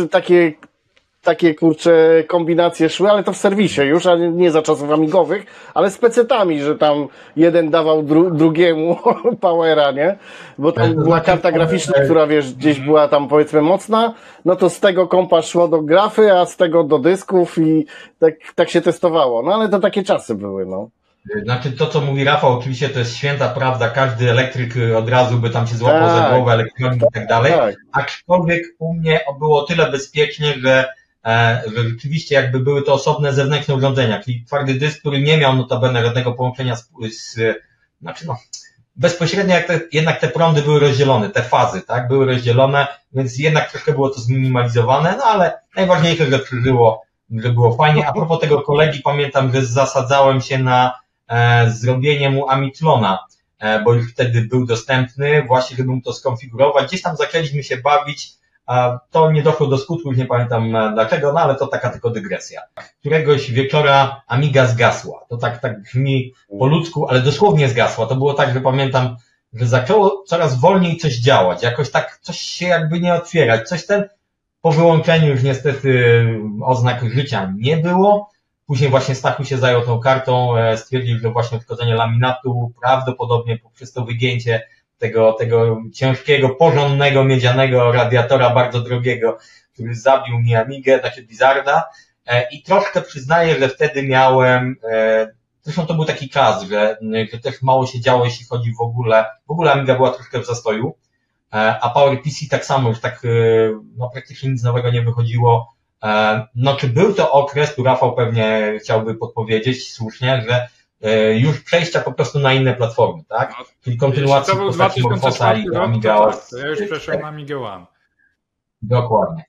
takie kurcze kombinacje szły, ale to w serwisie już, a nie za czasów amigowych, ale z pecetami, że tam jeden dawał drugiemu powera, nie? Bo tam była karta graficzna, która wiesz, gdzieś była tam powiedzmy mocna, no to z tego kompa szło do grafy, a z tego do dysków i tak się testowało. No ale to takie czasy były, no. Znaczy to, co mówi Rafał, oczywiście to jest święta prawda, każdy elektryk od razu by tam się złapał za głowę, elektronik i tak dalej, aczkolwiek u mnie było tyle bezpiecznie, że rzeczywiście jakby były to osobne zewnętrzne urządzenia, czyli twardy dysk, który nie miał notabene żadnego połączenia bezpośrednio jednak te prądy były rozdzielone, te fazy, tak, były rozdzielone, więc jednak troszkę było to zminimalizowane, no ale najważniejsze, że było fajnie. A propos tego kolegi, pamiętam, że zasadzałem się na zrobienie mu Amitlona, bo już wtedy był dostępny, właśnie żeby mu to skonfigurować. Gdzieś tam zaczęliśmy się bawić, to nie doszło do skutku, już nie pamiętam dlaczego, no ale to taka tylko dygresja. Któregoś wieczora Amiga zgasła. To tak brzmi po ludzku, ale dosłownie zgasła. To było tak, że pamiętam, że zaczęło coraz wolniej coś działać, jakoś tak coś się jakby nie otwierać, po wyłączeniu już niestety oznak życia nie było. Później właśnie Stachu się zajął tą kartą, stwierdził, że właśnie odchodzenie laminatu prawdopodobnie poprzez to wygięcie tego ciężkiego, porządnego, miedzianego radiatora, bardzo drogiego, który zabił mi Amigę, znaczy Blizzarda. I troszkę przyznaję, że wtedy miałem, zresztą to był taki czas, że też mało się działo, jeśli chodzi w ogóle Amiga była troszkę w zastoju. A PowerPC tak samo, już tak praktycznie nic nowego nie wychodziło. No czy był to okres, tu Rafał pewnie chciałby podpowiedzieć słusznie, że już przejścia po prostu na inne platformy, tak? Czyli kontynuacja postaci Morfosa i Amiga OS. To ja już przeszedłem na Amiga One. Dokładnie.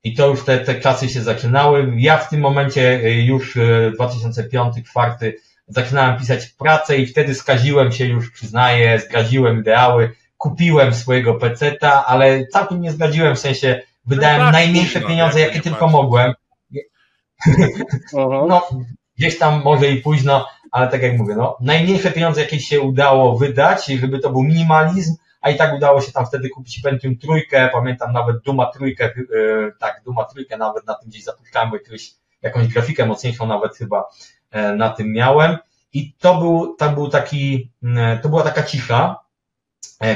I to już te czasy się zaczynały. Ja w tym momencie już 2005-2004 zaczynałem pisać pracę i wtedy skaziłem się już, przyznaję, zdradziłem ideały. Kupiłem swojego peceta, ale całkiem nie zdradziłem, w sensie wydałem najmniejsze pieniądze, jakie tylko mogłem. No, gdzieś tam może i późno, ale tak jak mówię, no, najmniejsze pieniądze, jakie się udało wydać, żeby to był minimalizm, a i tak udało się tam wtedy kupić Pentium 3, pamiętam nawet Duma 3, Duma 3 nawet na tym gdzieś zapuszczałem, bo jakąś grafikę mocniejszą nawet chyba na tym miałem. I to była taka cisza,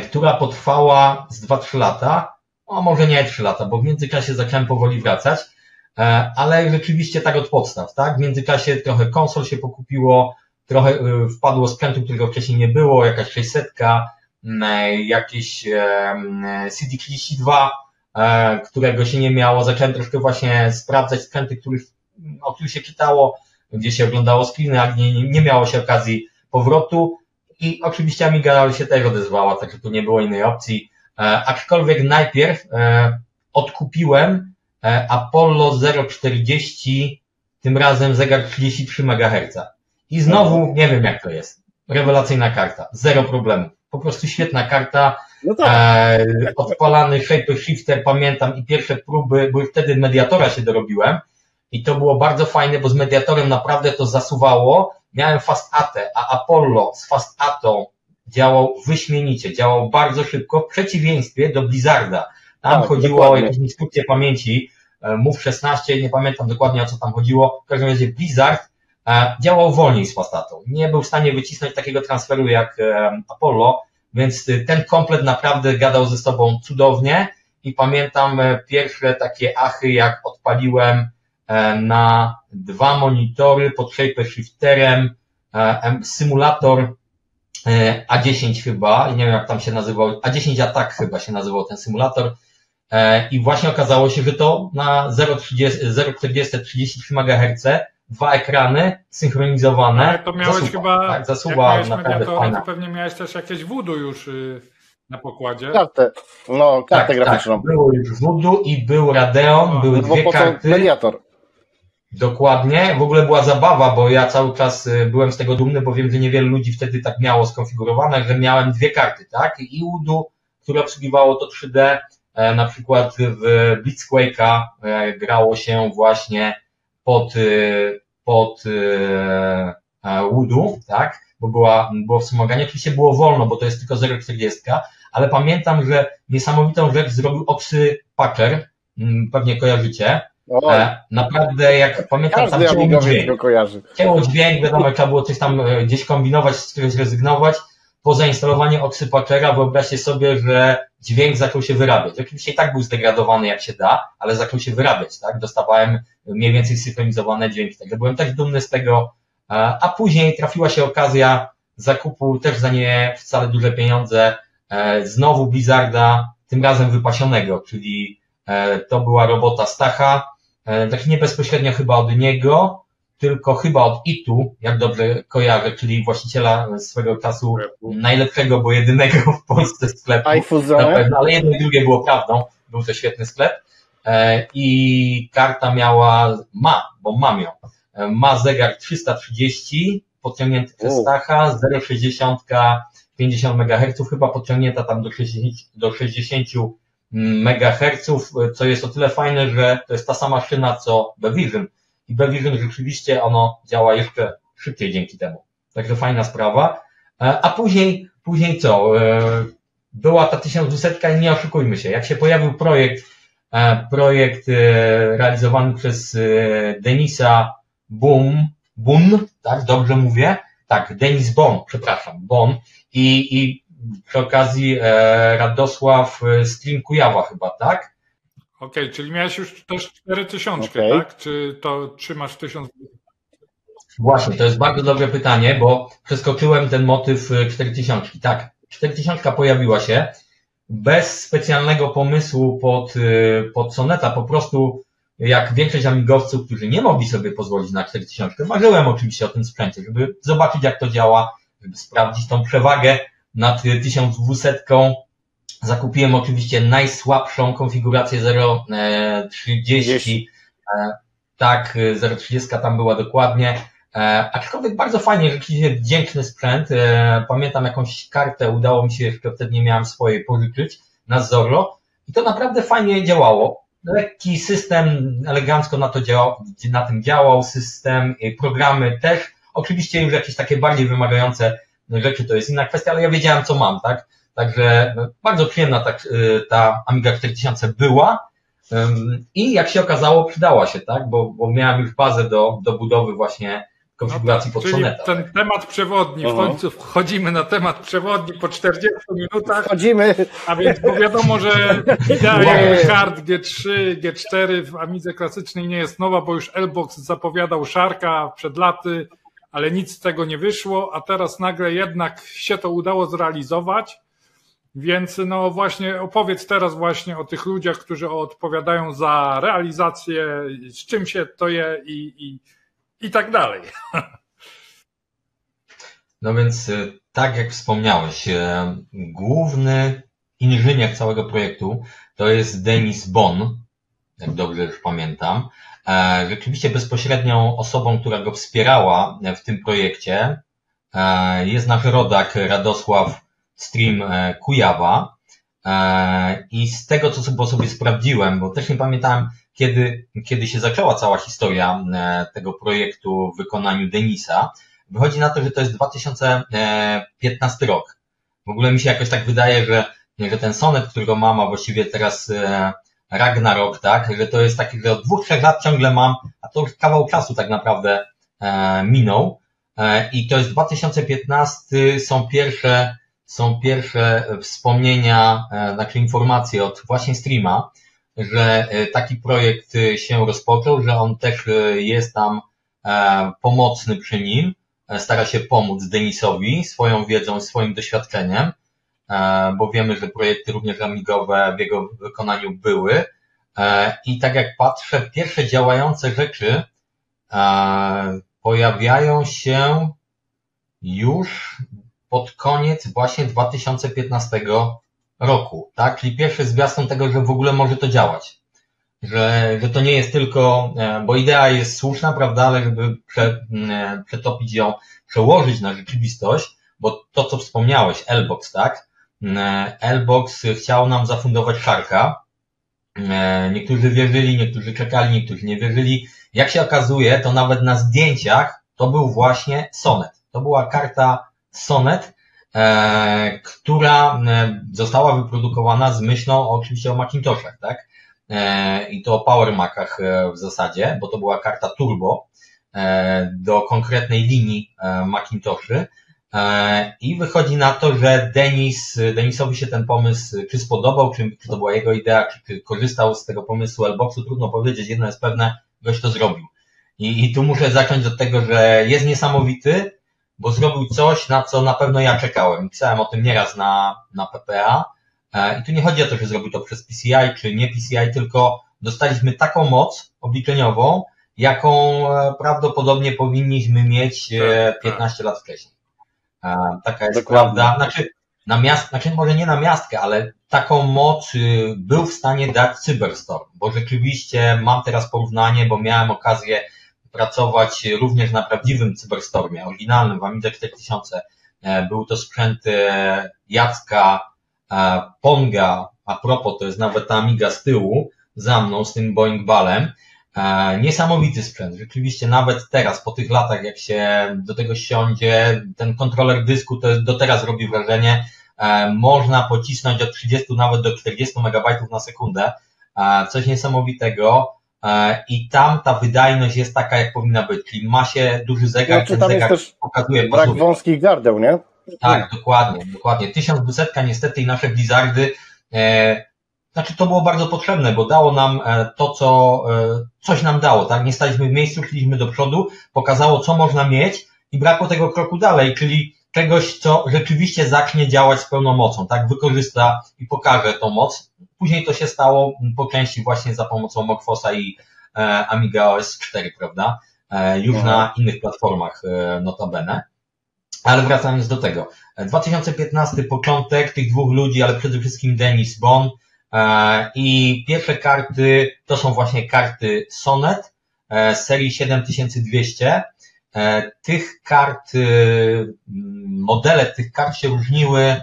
która potrwała z 2-3 lata, może nie 3 lata, bo w międzyczasie zacząłem powoli wracać, ale rzeczywiście tak od podstaw, tak? W międzyczasie trochę konsol się pokupiło, trochę wpadło sprzętu, którego wcześniej nie było, jakaś 600, jakieś CD32, którego się nie miało. Zacząłem troszkę właśnie sprawdzać sprzęty, o których się czytało, gdzie się oglądało screeny, a nie miało się okazji powrotu. I oczywiście Amiga się też odezwała, także tu nie było innej opcji. Aczkolwiek najpierw odkupiłem Apollo 040, tym razem zegar 33 MHz. I znowu nie wiem jak to jest. Rewelacyjna karta, zero problemu. Po prostu świetna karta. No tak. Odpalany shaper shifter, pamiętam, i pierwsze próby, bo już wtedy mediatora się dorobiłem. I to było bardzo fajne, bo z mediatorem naprawdę to zasuwało. Miałem Fast AT, a Apollo z Fast ATą działał wyśmienicie, działał bardzo szybko, w przeciwieństwie do Blizzarda. Tam chodziło o jakieś instrukcje pamięci, Move 16, nie pamiętam dokładnie o co tam chodziło. W każdym razie Blizzard działał wolniej z Fast ATą. Nie był w stanie wycisnąć takiego transferu jak Apollo, więc ten komplet naprawdę gadał ze sobą cudownie i pamiętam pierwsze takie achy, jak odpaliłem na 2 monitory pod shape shifterem symulator A10 chyba, nie wiem jak tam się nazywał, A10 Attack chyba się nazywał ten symulator i właśnie okazało się, że to na 0,40-33 MHz, 2 ekrany synchronizowane. Ale to miałeś zasuwa, chyba, tak, jak zasuwa miałeś naprawdę mediatora, fajna. to pewnie miałeś też jakieś voodoo już na pokładzie. Kartę, kartę graficzną. Tak, było już Voodoo i był Radeon, były No bo dwie po co karty. mediator? Dokładnie. W ogóle była zabawa, bo ja cały czas byłem z tego dumny, bo wiem, że niewiele ludzi wtedy tak miało skonfigurowane, że miałem 2 karty, tak? I Voodoo, które obsługiwało to 3D, na przykład w Blitzquake'a grało się właśnie pod Voodoo, tak? Bo było wspomaganie. Oczywiście było wolno, bo to jest tylko 0,40, ale pamiętam, że niesamowitą rzecz zrobił Oxy Packer, pewnie kojarzycie. Naprawdę, jak pamiętam, tam Każdy amigowiec go kojarzy. cięło dźwięk, wiadomo, trzeba było coś tam gdzieś kombinować, z czegoś rezygnować. Po zainstalowaniu Oxy Packera wyobraźcie sobie, że dźwięk zaczął się wyrabiać. Oczywiście i tak był zdegradowany jak się da, ale zaczął się wyrabiać, tak? Dostawałem mniej więcej synchronizowane dźwięki. Także byłem tak dumny z tego, a później trafiła się okazja zakupu też za nie wcale duże pieniądze, znowu Blizzarda, tym razem wypasionego, czyli to była robota Stacha, tak nie bezpośrednio chyba od niego, tylko chyba od ITU, jak dobrze kojarzę, czyli właściciela swego czasu najlepszego, bo jedynego w Polsce sklepu. Na pewno, ale jedno i drugie było prawdą, był to świetny sklep. I karta mam ją. Ma zegar 330, podciągnięty przez Stacha, 0,60, 50 MHz, chyba podciągnięta tam do 60 MHz, co jest o tyle fajne, że to jest ta sama szyna co Bevision. I Bevision rzeczywiście ono działa jeszcze szybciej dzięki temu. Także fajna sprawa. A później co? Była ta 1200 i nie oszukujmy się. Jak się pojawił projekt realizowany przez Denisa Bun, tak? Dobrze mówię? Tak, Denis Bon. I przy okazji Radosław Stream Kujawa chyba, tak? Okej, czyli miałeś już też 4000, tak? Czy to trzymasz 1000? Właśnie, to jest bardzo dobre pytanie, bo przeskoczyłem ten motyw 4000. Tak, 4000 pojawiła się bez specjalnego pomysłu pod Soneta, po prostu jak większość amigowców, którzy nie mogli sobie pozwolić na 4000, marzyłem oczywiście o tym sprzęcie, żeby zobaczyć jak to działa, żeby sprawdzić tą przewagę nad 1200. Zakupiłem oczywiście najsłabszą konfigurację 0.30, tak, 0.30 tam była dokładnie, aczkolwiek bardzo fajnie, rzeczywiście wdzięczny sprzęt, pamiętam jakąś kartę, udało mi się, jeszcze wtedy nie miałem swojej, pożyczyć na Zorro i to naprawdę fajnie działało, lekki system, elegancko na tym działał system, programy też, oczywiście już jakieś takie bardziej wymagające rzeczy to jest inna kwestia, ale ja wiedziałem co mam, tak? Także bardzo przyjemna ta Amiga 4000 była i jak się okazało przydała się, tak? Bo miałem już bazę do budowy właśnie konfiguracji pod Soneta. Czyli ten temat przewodni, w końcu wchodzimy na temat przewodni po 40 minutach. Wchodzimy. A więc bo wiadomo, że idea jakby hard G3, G4 w Amidze klasycznej nie jest nowa, bo już Elbox zapowiadał Sharka przed laty, ale nic z tego nie wyszło, a teraz nagle jednak się to udało zrealizować. Więc no właśnie opowiedz teraz właśnie o tych ludziach, którzy odpowiadają za realizację, z czym się to je i tak dalej. No więc tak jak wspomniałeś, główny inżynier całego projektu to jest Denis Bon, jak dobrze już pamiętam. Rzeczywiście bezpośrednią osobą, która go wspierała w tym projekcie jest nasz rodak Radosław Stream Kujawa i z tego, co sobie sprawdziłem, bo też nie pamiętałem, kiedy się zaczęła cała historia tego projektu w wykonaniu Denisa, wychodzi na to, że to jest 2015 rok. W ogóle mi się jakoś tak wydaje, że ten Sonet, którego mam, a właściwie teraz Ragnarok, tak, że to jest taki, że od 2-3 lat ciągle mam, a to już kawał czasu tak naprawdę minął i to jest 2015, są są pierwsze wspomnienia, znaczy informacje od właśnie Streama, że taki projekt się rozpoczął, że on też jest tam pomocny przy nim, stara się pomóc Denisowi swoją wiedzą, swoim doświadczeniem, bo wiemy, że projekty również amigowe w jego wykonaniu były. I tak jak patrzę, pierwsze działające rzeczy pojawiają się już pod koniec właśnie 2015 roku, tak? Czyli pierwszy zwiastun tego, że w ogóle może to działać. Że to nie jest tylko, bo idea jest słuszna, prawda, ale żeby przetopić ją, przełożyć na rzeczywistość, bo to, co wspomniałeś, L-Box, tak? L-Box chciał nam zafundować Sharka. Niektórzy wierzyli, niektórzy czekali, niektórzy nie wierzyli. Jak się okazuje, to nawet na zdjęciach to był właśnie Sonnet. To była karta Sonnet, która została wyprodukowana z myślą oczywiście o Macintoshach, tak? I to o Power Macach w zasadzie, bo to była karta turbo do konkretnej linii Macintoshy. I wychodzi na to, że Denisowi się ten pomysł czy spodobał, czy to była jego idea, czy korzystał z tego pomysłu L-Boxu, trudno powiedzieć, jedno jest pewne, gość to zrobił. I tu muszę zacząć od tego, że jest niesamowity, bo zrobił coś, na co na pewno ja czekałem. Pisałem o tym nieraz na PPA. I tu nie chodzi o to, że zrobił to przez PCI czy nie PCI, tylko dostaliśmy taką moc obliczeniową, jaką prawdopodobnie powinniśmy mieć 15 lat wcześniej. Taka jest prawda. Znaczy może nie na miastkę, ale taką moc był w stanie dać Cyberstorm, bo rzeczywiście mam teraz porównanie, bo miałem okazję pracować również na prawdziwym Cyberstormie, oryginalnym w Amidze 4000. Był to sprzęt Jacka Ponga, a propos, to jest nawet ta Amiga z tyłu, za mną, z tym Boeing Balem. Niesamowity sprzęt. Rzeczywiście nawet teraz, po tych latach, jak się do tego siądzie, ten kontroler dysku to do teraz robi wrażenie. Można pocisnąć od 30 nawet do 40 MB na sekundę. Coś niesamowitego. I tam ta wydajność jest taka, jak powinna być. Czyli ma się duży zegar, Znaczy, ten tam zegar jest też pokazuje brak wąskich gardeł, nie? Tak, dokładnie. 1200 niestety i nasze Blizzardy, znaczy to było bardzo potrzebne, bo dało nam to, coś nam dało, tak? Nie staliśmy w miejscu, szliśmy do przodu, pokazało, co można mieć i brakło tego kroku dalej, czyli czegoś, co rzeczywiście zacznie działać z pełną mocą, tak? Wykorzysta i pokaże tą moc. Później to się stało po części właśnie za pomocą Morphosa i Amiga OS 4, prawda? Już na innych platformach notabene. Ale wracając do tego. 2015 początek tych dwóch ludzi, ale przede wszystkim Denis Bon i pierwsze karty to są właśnie karty Sonnet serii 7200. Tych kart, modele tych kart się różniły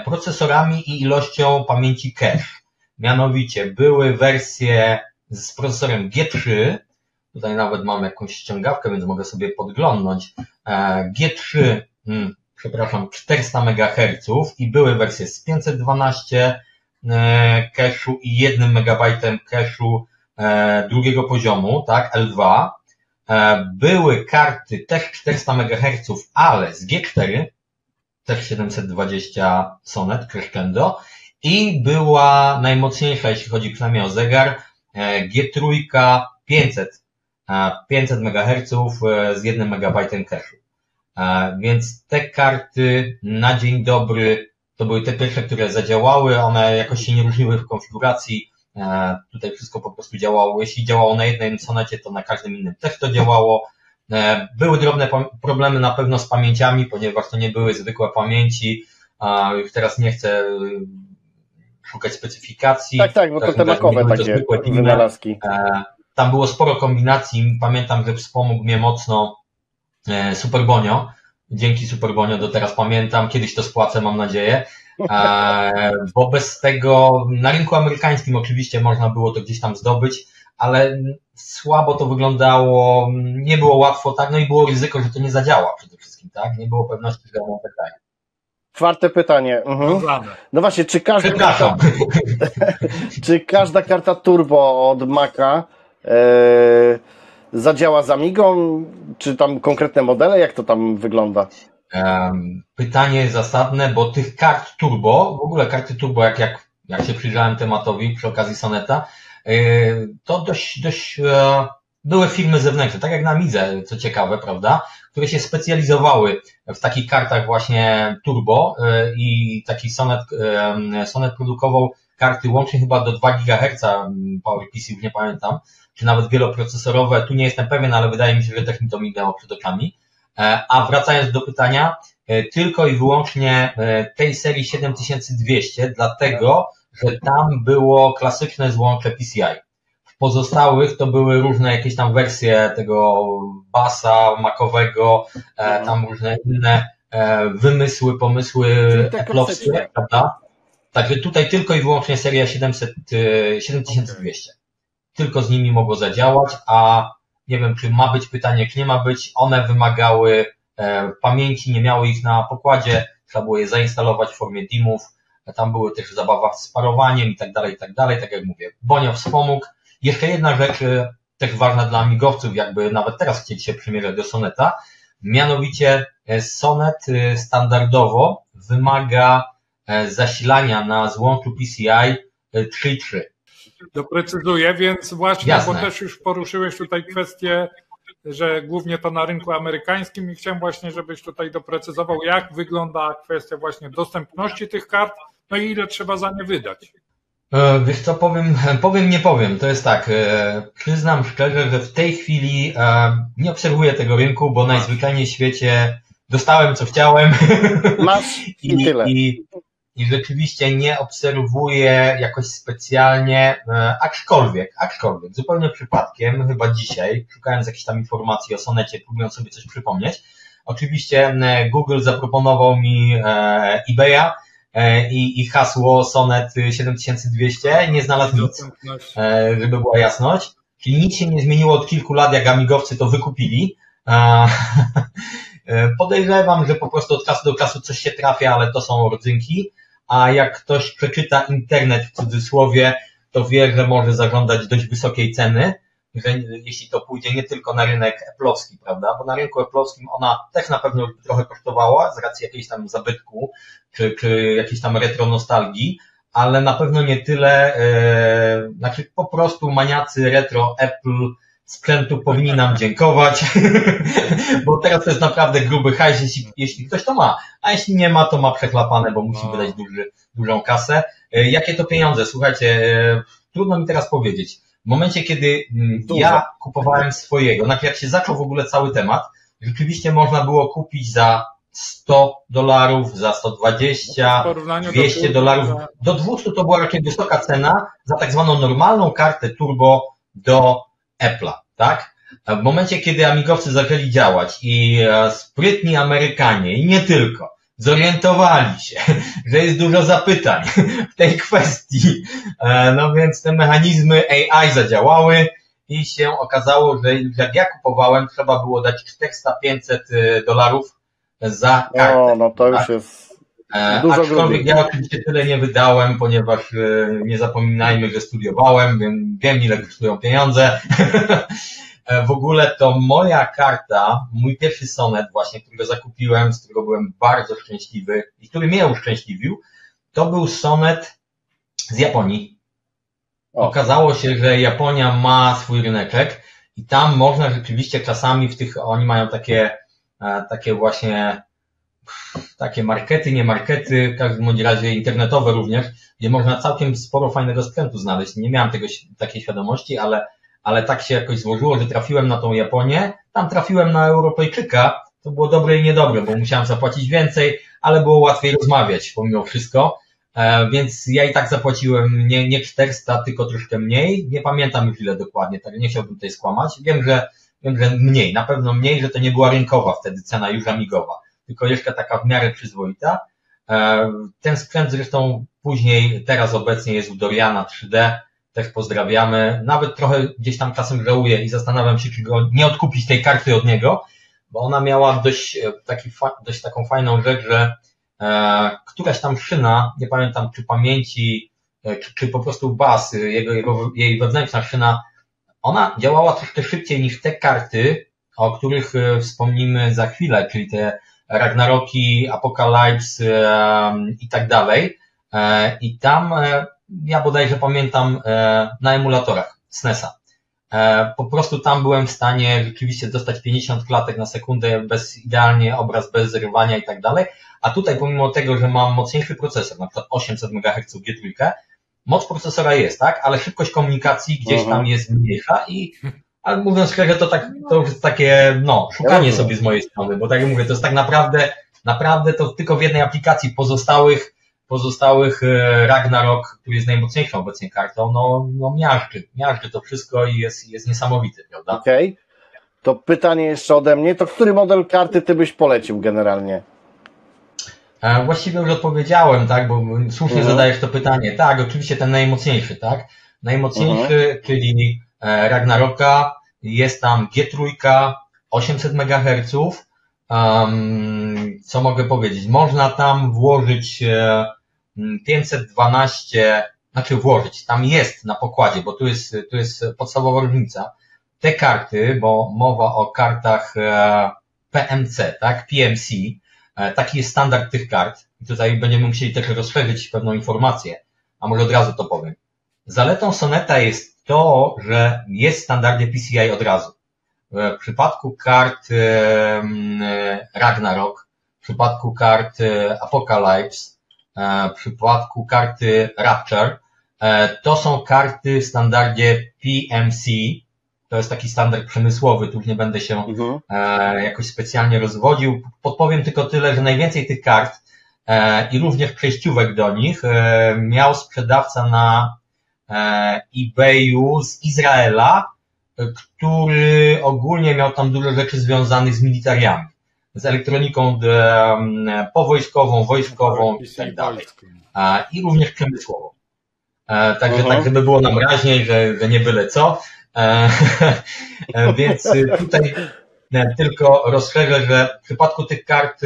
procesorami i ilością pamięci cache. Mianowicie były wersje z procesorem G3, tutaj nawet mam jakąś ściągawkę, więc mogę sobie podglądnąć. G3, 400 MHz i były wersje z 512 cache'u i 1 MB cache'u drugiego poziomu, tak, L2. Były karty też 400 MHz, ale z G4, też 720 Sonnet Crescendo i była najmocniejsza, jeśli chodzi przynajmniej o zegar, G3 500 MHz z 1 MB cache'u. Więc te karty na dzień dobry to były te pierwsze, które zadziałały, one jakoś się nie różniły w konfiguracji, tutaj wszystko po prostu działało, jeśli działało na jednym Sonecie, to na każdym innym też to działało. Były drobne problemy na pewno z pamięciami, ponieważ to nie były zwykłe pamięci, już teraz nie chcę szukać specyfikacji. Tak, bo to te makowe takie wynalazki. Tam było sporo kombinacji, pamiętam, że wspomógł mnie mocno Super Bonio. Dzięki Super Bonio do teraz pamiętam, kiedyś to spłacę, mam nadzieję, bo bez tego na rynku amerykańskim oczywiście można było to gdzieś tam zdobyć, ale słabo to wyglądało, nie było łatwo, tak, no i było ryzyko, że to nie zadziała przede wszystkim, tak, nie było pewności, że ono tak daje. Czwarte pytanie. No właśnie, czy każda karta turbo od Maca zadziała z Amigą? Czy tam konkretne modele? Jak to tam wygląda? Pytanie zasadne, bo tych kart turbo, w ogóle karty turbo, jak się przyjrzałem tematowi przy okazji Soneta, to dość były firmy zewnętrzne, tak jak na Amidze, co ciekawe, prawda, które się specjalizowały w takich kartach właśnie turbo i taki Sonet produkował karty łącznie chyba do 2 GHz PowerPC, już nie pamiętam, czy nawet wieloprocesorowe, tu nie jestem pewien, ale wydaje mi się, że też mi to mignęło przed oczami. A wracając do pytania, tylko i wyłącznie tej serii 7200, dlatego, że tam było klasyczne złącze PCI. W pozostałych to były różne jakieś tam wersje tego basa macowego, tam różne inne wymysły, pomysły Apple'owskie, prawda? Także tutaj tylko i wyłącznie seria 7200. Tylko z nimi mogło zadziałać, a nie wiem, czy ma być pytanie, czy nie ma być. One wymagały pamięci, nie miały ich na pokładzie, trzeba było je zainstalować w formie DIMów. Tam były też zabawa z parowaniem i tak dalej, tak jak mówię. Bonio wspomógł. Jeszcze jedna rzecz też ważna dla amigowców, jakby nawet teraz chcieli się przymierzać do Soneta, mianowicie Sonet standardowo wymaga zasilania na złączu PCI 3.3. Doprecyzuję, więc właśnie, Jasne. bo też już poruszyłeś tutaj kwestię, że głównie to na rynku amerykańskim i chciałem właśnie, żebyś tutaj doprecyzował, jak wygląda kwestia właśnie dostępności tych kart, no i ile trzeba za nie wydać. Wiesz co, nie powiem, to jest tak, przyznam szczerze, że w tej chwili nie obserwuję tego rynku, bo najzwyczajniej w świecie dostałem co chciałem. Masz i tyle. I rzeczywiście nie obserwuję jakoś specjalnie, aczkolwiek, zupełnie przypadkiem, chyba dzisiaj, szukając jakichś tam informacji o Sonecie, próbując sobie coś przypomnieć, oczywiście Google zaproponował mi eBaya i hasło Sonet 7200, nie znalazł nic, żeby była jasność, czyli nic się nie zmieniło od kilku lat, jak amigowcy to wykupili. Podejrzewam, że po prostu od czasu do czasu coś się trafia, ale to są rodzynki, a jak ktoś przeczyta internet w cudzysłowie, to wie, że może zażądać dość wysokiej ceny, że jeśli to pójdzie nie tylko na rynek Apple'owski, prawda, bo na rynku Apple'owskim ona też na pewno trochę kosztowała z racji jakiejś tam zabytku, czy jakiejś tam retro nostalgii, ale na pewno nie tyle, znaczy po prostu maniacy retro Apple sprzętu powinni nam dziękować, bo teraz to jest naprawdę gruby hajs, jeśli ktoś to ma, a jeśli nie ma, to ma przechlapane, bo musi wydać dużą kasę. Jakie to pieniądze? Słuchajcie, trudno mi teraz powiedzieć. W momencie, kiedy ja kupowałem swojego, znaczy jak się zaczął w ogóle cały temat, rzeczywiście można było kupić za $100, za 120, $200, do 200 to była raczej wysoka cena za tak zwaną normalną kartę turbo do Apple'a, tak? W momencie, kiedy amigowcy zaczęli działać i sprytni Amerykanie i nie tylko zorientowali się, że jest dużo zapytań w tej kwestii, no więc te mechanizmy AI zadziałały i się okazało, że jak ja kupowałem, trzeba było dać $400-500 za kartę. O, no to już tak? jest dużo Aczkolwiek grubiej. ja oczywiście tyle nie wydałem, ponieważ nie zapominajmy, że studiowałem, wiem ile kosztują pieniądze. W ogóle to moja karta, mój pierwszy Sonet właśnie, którego zakupiłem, z którego byłem bardzo szczęśliwy i który mnie uszczęśliwił, to był Sonet z Japonii. Okazało się, że Japonia ma swój ryneczek i tam można rzeczywiście czasami oni mają takie właśnie takie markety, nie markety, w każdym bądź razie internetowe również, gdzie można całkiem sporo fajnego sprzętu znaleźć. Nie miałem takiej świadomości, ale tak się jakoś złożyło, że trafiłem na tą Japonię, tam trafiłem na Europejczyka, to było dobre i niedobre, bo musiałem zapłacić więcej, ale było łatwiej rozmawiać pomimo wszystko, więc ja i tak zapłaciłem nie 400, tylko troszkę mniej, nie pamiętam już ile dokładnie, tak nie chciałbym tutaj skłamać, wiem, że mniej, na pewno mniej, że to nie była rynkowa wtedy cena już amigowa, tylko jeszcze taka w miarę przyzwoita. Ten sprzęt zresztą później, teraz obecnie jest u Doriana 3D, też pozdrawiamy. Nawet trochę gdzieś tam czasem żałuję i zastanawiam się, czy go nie odkupić tej karty od niego, bo ona miała dość taką fajną rzecz, że któraś tam szyna, nie pamiętam czy pamięci, czy po prostu bas, jej wewnętrzna szyna, ona działała troszkę szybciej niż te karty, o których wspomnimy za chwilę, czyli te Ragnaroki, Apocalypse i tak dalej. I tam ja bodajże pamiętam na emulatorach SNES-a. Po prostu tam byłem w stanie rzeczywiście dostać 50 klatek na sekundę, idealnie obraz bez zrywania i tak dalej. A tutaj pomimo tego, że mam mocniejszy procesor, na przykład 800 MHz G3, moc procesora jest, tak? Ale szybkość komunikacji gdzieś tam jest mniejsza ale mówiąc szczerze, to już jest takie, szukanie sobie z mojej strony, bo tak jak mówię, to jest tak naprawdę to tylko w jednej aplikacji pozostałych Ragnarok, który jest najmocniejszą obecnie kartą, miażdży to wszystko i jest niesamowity, prawda? Okej. To pytanie jeszcze ode mnie, to który model karty ty byś polecił generalnie? Właściwie już odpowiedziałem, tak, bo słusznie zadajesz to pytanie. Tak, oczywiście ten najmocniejszy, tak? Najmocniejszy, czyli Ragnaroka, jest tam G3, 800 MHz. Co mogę powiedzieć? Można tam włożyć 512, tam jest na pokładzie, bo tu jest podstawowa różnica. Te karty, bo mowa o kartach PMC, tak, PMC, taki jest standard tych kart. I tutaj będziemy musieli też rozszerzyć pewną informację, a może od razu to powiem. Zaletą Soneta jest to, że jest w standardzie PCI od razu. W przypadku kart Ragnarok, w przypadku kart Apocalypse, w przypadku karty Rapture, to są karty w standardzie PMC. To jest taki standard przemysłowy, tu już nie będę się jakoś specjalnie rozwodził. Podpowiem tylko tyle, że najwięcej tych kart i również przejściówek do nich miał sprzedawca na eBayu z Izraela, który ogólnie miał tam dużo rzeczy związanych z militariami, z elektroniką powojskową, wojskową i tak dalej. I również przemysłową. Także tak, żeby było nam raźniej, że nie byle co. Więc tutaj tylko rozszerzę, że w przypadku tych kart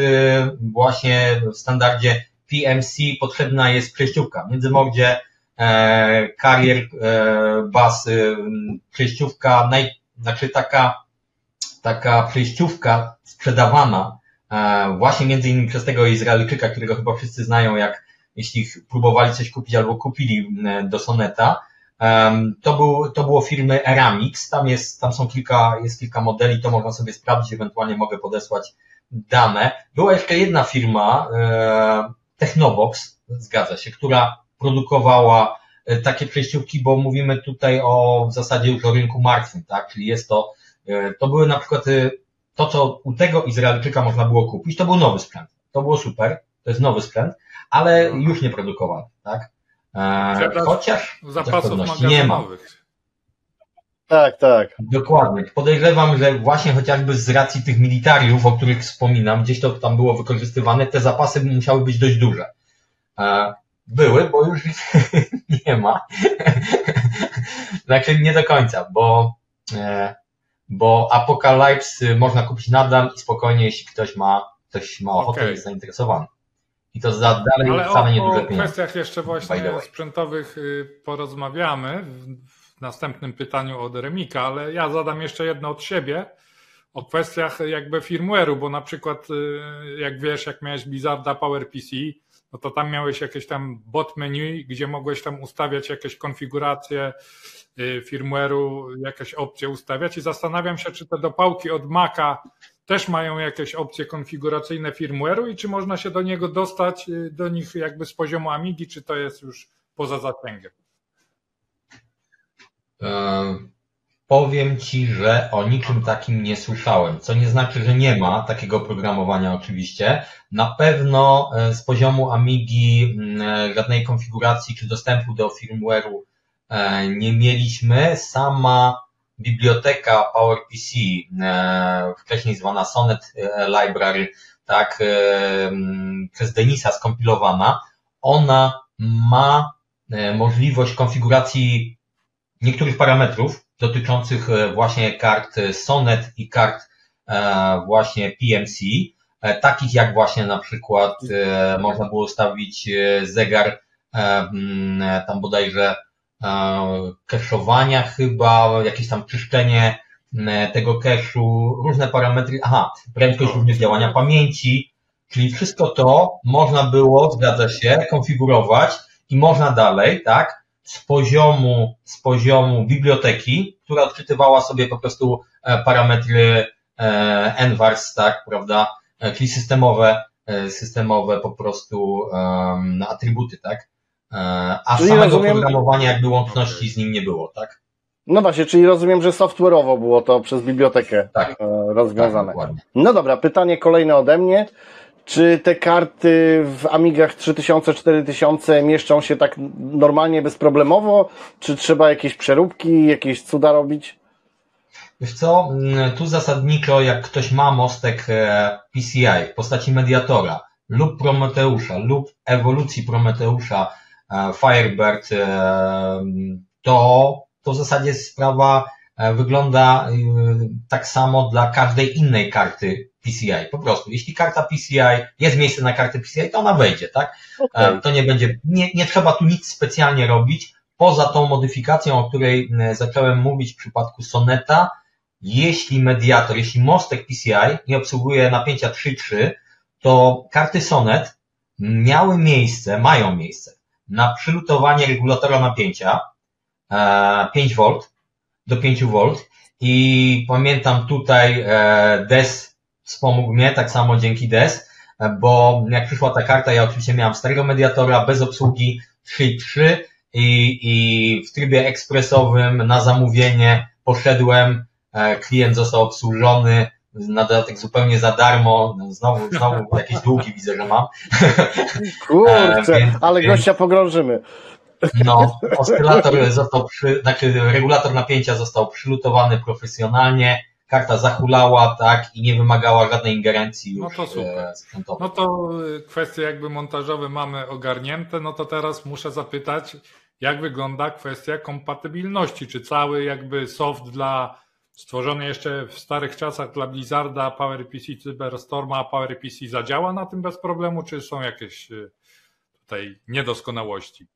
właśnie w standardzie PMC potrzebna jest przejściówka. Między Mordzie Carrier Bus przejściówka, taka przejściówka sprzedawana właśnie między innymi przez tego Izraelczyka, którego chyba wszyscy znają, jeśli próbowali coś kupić albo kupili do Soneta. To było firmy Eramix, tam są kilka modeli, to można sobie sprawdzić, ewentualnie mogę podesłać dane. Była jeszcze jedna firma, Technobox, zgadza się, która produkowała takie przejściówki, bo mówimy tutaj w zasadzie już o rynku martwym, tak? Czyli to były na przykład to, co u tego Izraelczyka można było kupić, to był nowy sprzęt. To było super, to jest nowy sprzęt, ale już nie produkowany, tak? Chociaż zapasów magazynowych. Tak. Dokładnie. Podejrzewam, że właśnie chociażby z racji tych militariów, o których wspominam, gdzieś to tam było wykorzystywane, te zapasy musiały być dość duże. Były, bo już nie ma. Znaczy nie do końca, bo Apocalypse można kupić nadal i spokojnie, jeśli ktoś ma ochotę, jest zainteresowany. I to dalej wcale nie duże pieniądze. O kwestiach jeszcze właśnie sprzętowych porozmawiamy w następnym pytaniu od Remika, ale ja zadam jeszcze jedno od siebie o kwestiach jakby firmware'u, bo na przykład jak wiesz, jak miałeś Blizzarda PowerPC, no to tam miałeś jakieś tam bot menu, gdzie mogłeś tam ustawiać jakieś konfiguracje firmware'u, jakieś opcje ustawiać i zastanawiam się, czy te dopałki od Maca też mają jakieś opcje konfiguracyjne firmware'u i czy można się do niego dostać, do nich jakby z poziomu Amigi, czy to jest już poza zasięgiem? Powiem Ci, że o niczym takim nie słyszałem, co nie znaczy, że nie ma takiego oprogramowania oczywiście. Na pewno z poziomu Amigi żadnej konfiguracji czy dostępu do firmware'u nie mieliśmy. Sama biblioteka PowerPC, wcześniej zwana Sonnet Library, tak, przez Denisa skompilowana, ona ma możliwość konfiguracji niektórych parametrów dotyczących właśnie kart Sonnet i kart właśnie PMC, takich jak właśnie na przykład można było ustawić zegar tam bodajże cache'owania chyba, jakieś tam czyszczenie tego cache'u, różne parametry, prędkość również działania pamięci, Czyli wszystko to można było, zgadza się, konfigurować i można dalej, tak, z poziomu biblioteki, która odczytywała sobie po prostu parametry NVARS, tak, prawda, czyli systemowe po prostu atrybuty, tak, a Czyli samego rozumiem, programowania jakby łączności z nim nie było, tak? no właśnie, czyli rozumiem, że software'owo było to przez bibliotekę Tak, rozwiązane. tak, dokładnie. No dobra, pytanie kolejne ode mnie. Czy te karty w Amigach 3000, 4000 mieszczą się tak normalnie, bezproblemowo? Czy trzeba jakieś przeróbki, jakieś cuda robić? Wiesz co, tu zasadniczo jak ktoś ma mostek PCI w postaci Mediatora lub Prometeusza lub ewolucji Prometeusza Firebird, to w zasadzie sprawa wygląda tak samo dla każdej innej karty PCI. Po prostu, jeśli karta PCI, jest miejsce na kartę PCI, to ona wejdzie, tak? Okay. To nie będzie, nie trzeba tu nic specjalnie robić, poza tą modyfikacją, o której zacząłem mówić w przypadku Soneta. Jeśli mediator, jeśli mostek PCI nie obsługuje napięcia 3.3, to karty Sonet mają miejsce na przylutowanie regulatora napięcia 5V do 5V i pamiętam tutaj DES wspomógł mnie, tak samo dzięki DES, bo jak przyszła ta karta, ja oczywiście miałem starego mediatora bez obsługi 3.3 i w trybie ekspresowym na zamówienie poszedłem, klient został obsłużony, na dodatek zupełnie za darmo, znowu jakieś długi widzę, że mam. Kurczę, ale gościa pogrążymy. No, oscylator regulator napięcia został przylutowany profesjonalnie, karta zahulała, tak, i nie wymagała żadnej ingerencji już. No to super. No to kwestie jakby montażowe mamy ogarnięte, no to teraz muszę zapytać, jak wygląda kwestia kompatybilności, czy cały jakby soft stworzony jeszcze w starych czasach dla Blizzarda, PowerPC Cyberstorma, PowerPC zadziała na tym bez problemu, czy są jakieś tutaj niedoskonałości?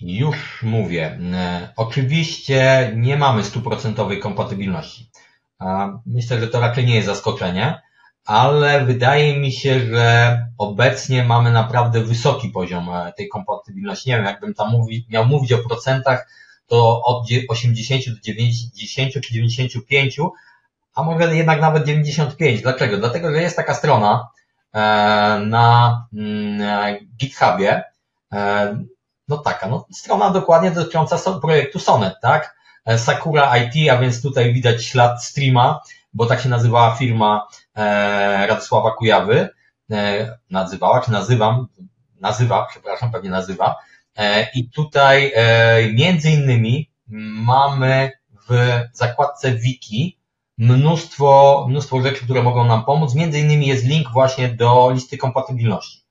Już mówię. Oczywiście nie mamy 100% kompatybilności. Myślę, że to raczej nie jest zaskoczenie, ale wydaje mi się, że obecnie mamy naprawdę wysoki poziom tej kompatybilności. Nie wiem, jakbym tam miał mówić o procentach, to od 80 do 90 czy 95, a może jednak nawet 95. Dlaczego? Dlatego, że jest taka strona na GitHubie, strona dokładnie dotycząca projektu Sonet, tak? Sakura IT, a więc tutaj widać ślad streama, bo tak się nazywała firma Radosława Kujawy, pewnie nazywa. I tutaj między innymi mamy w zakładce wiki mnóstwo rzeczy, które mogą nam pomóc. Między innymi jest link właśnie do listy kompatybilności.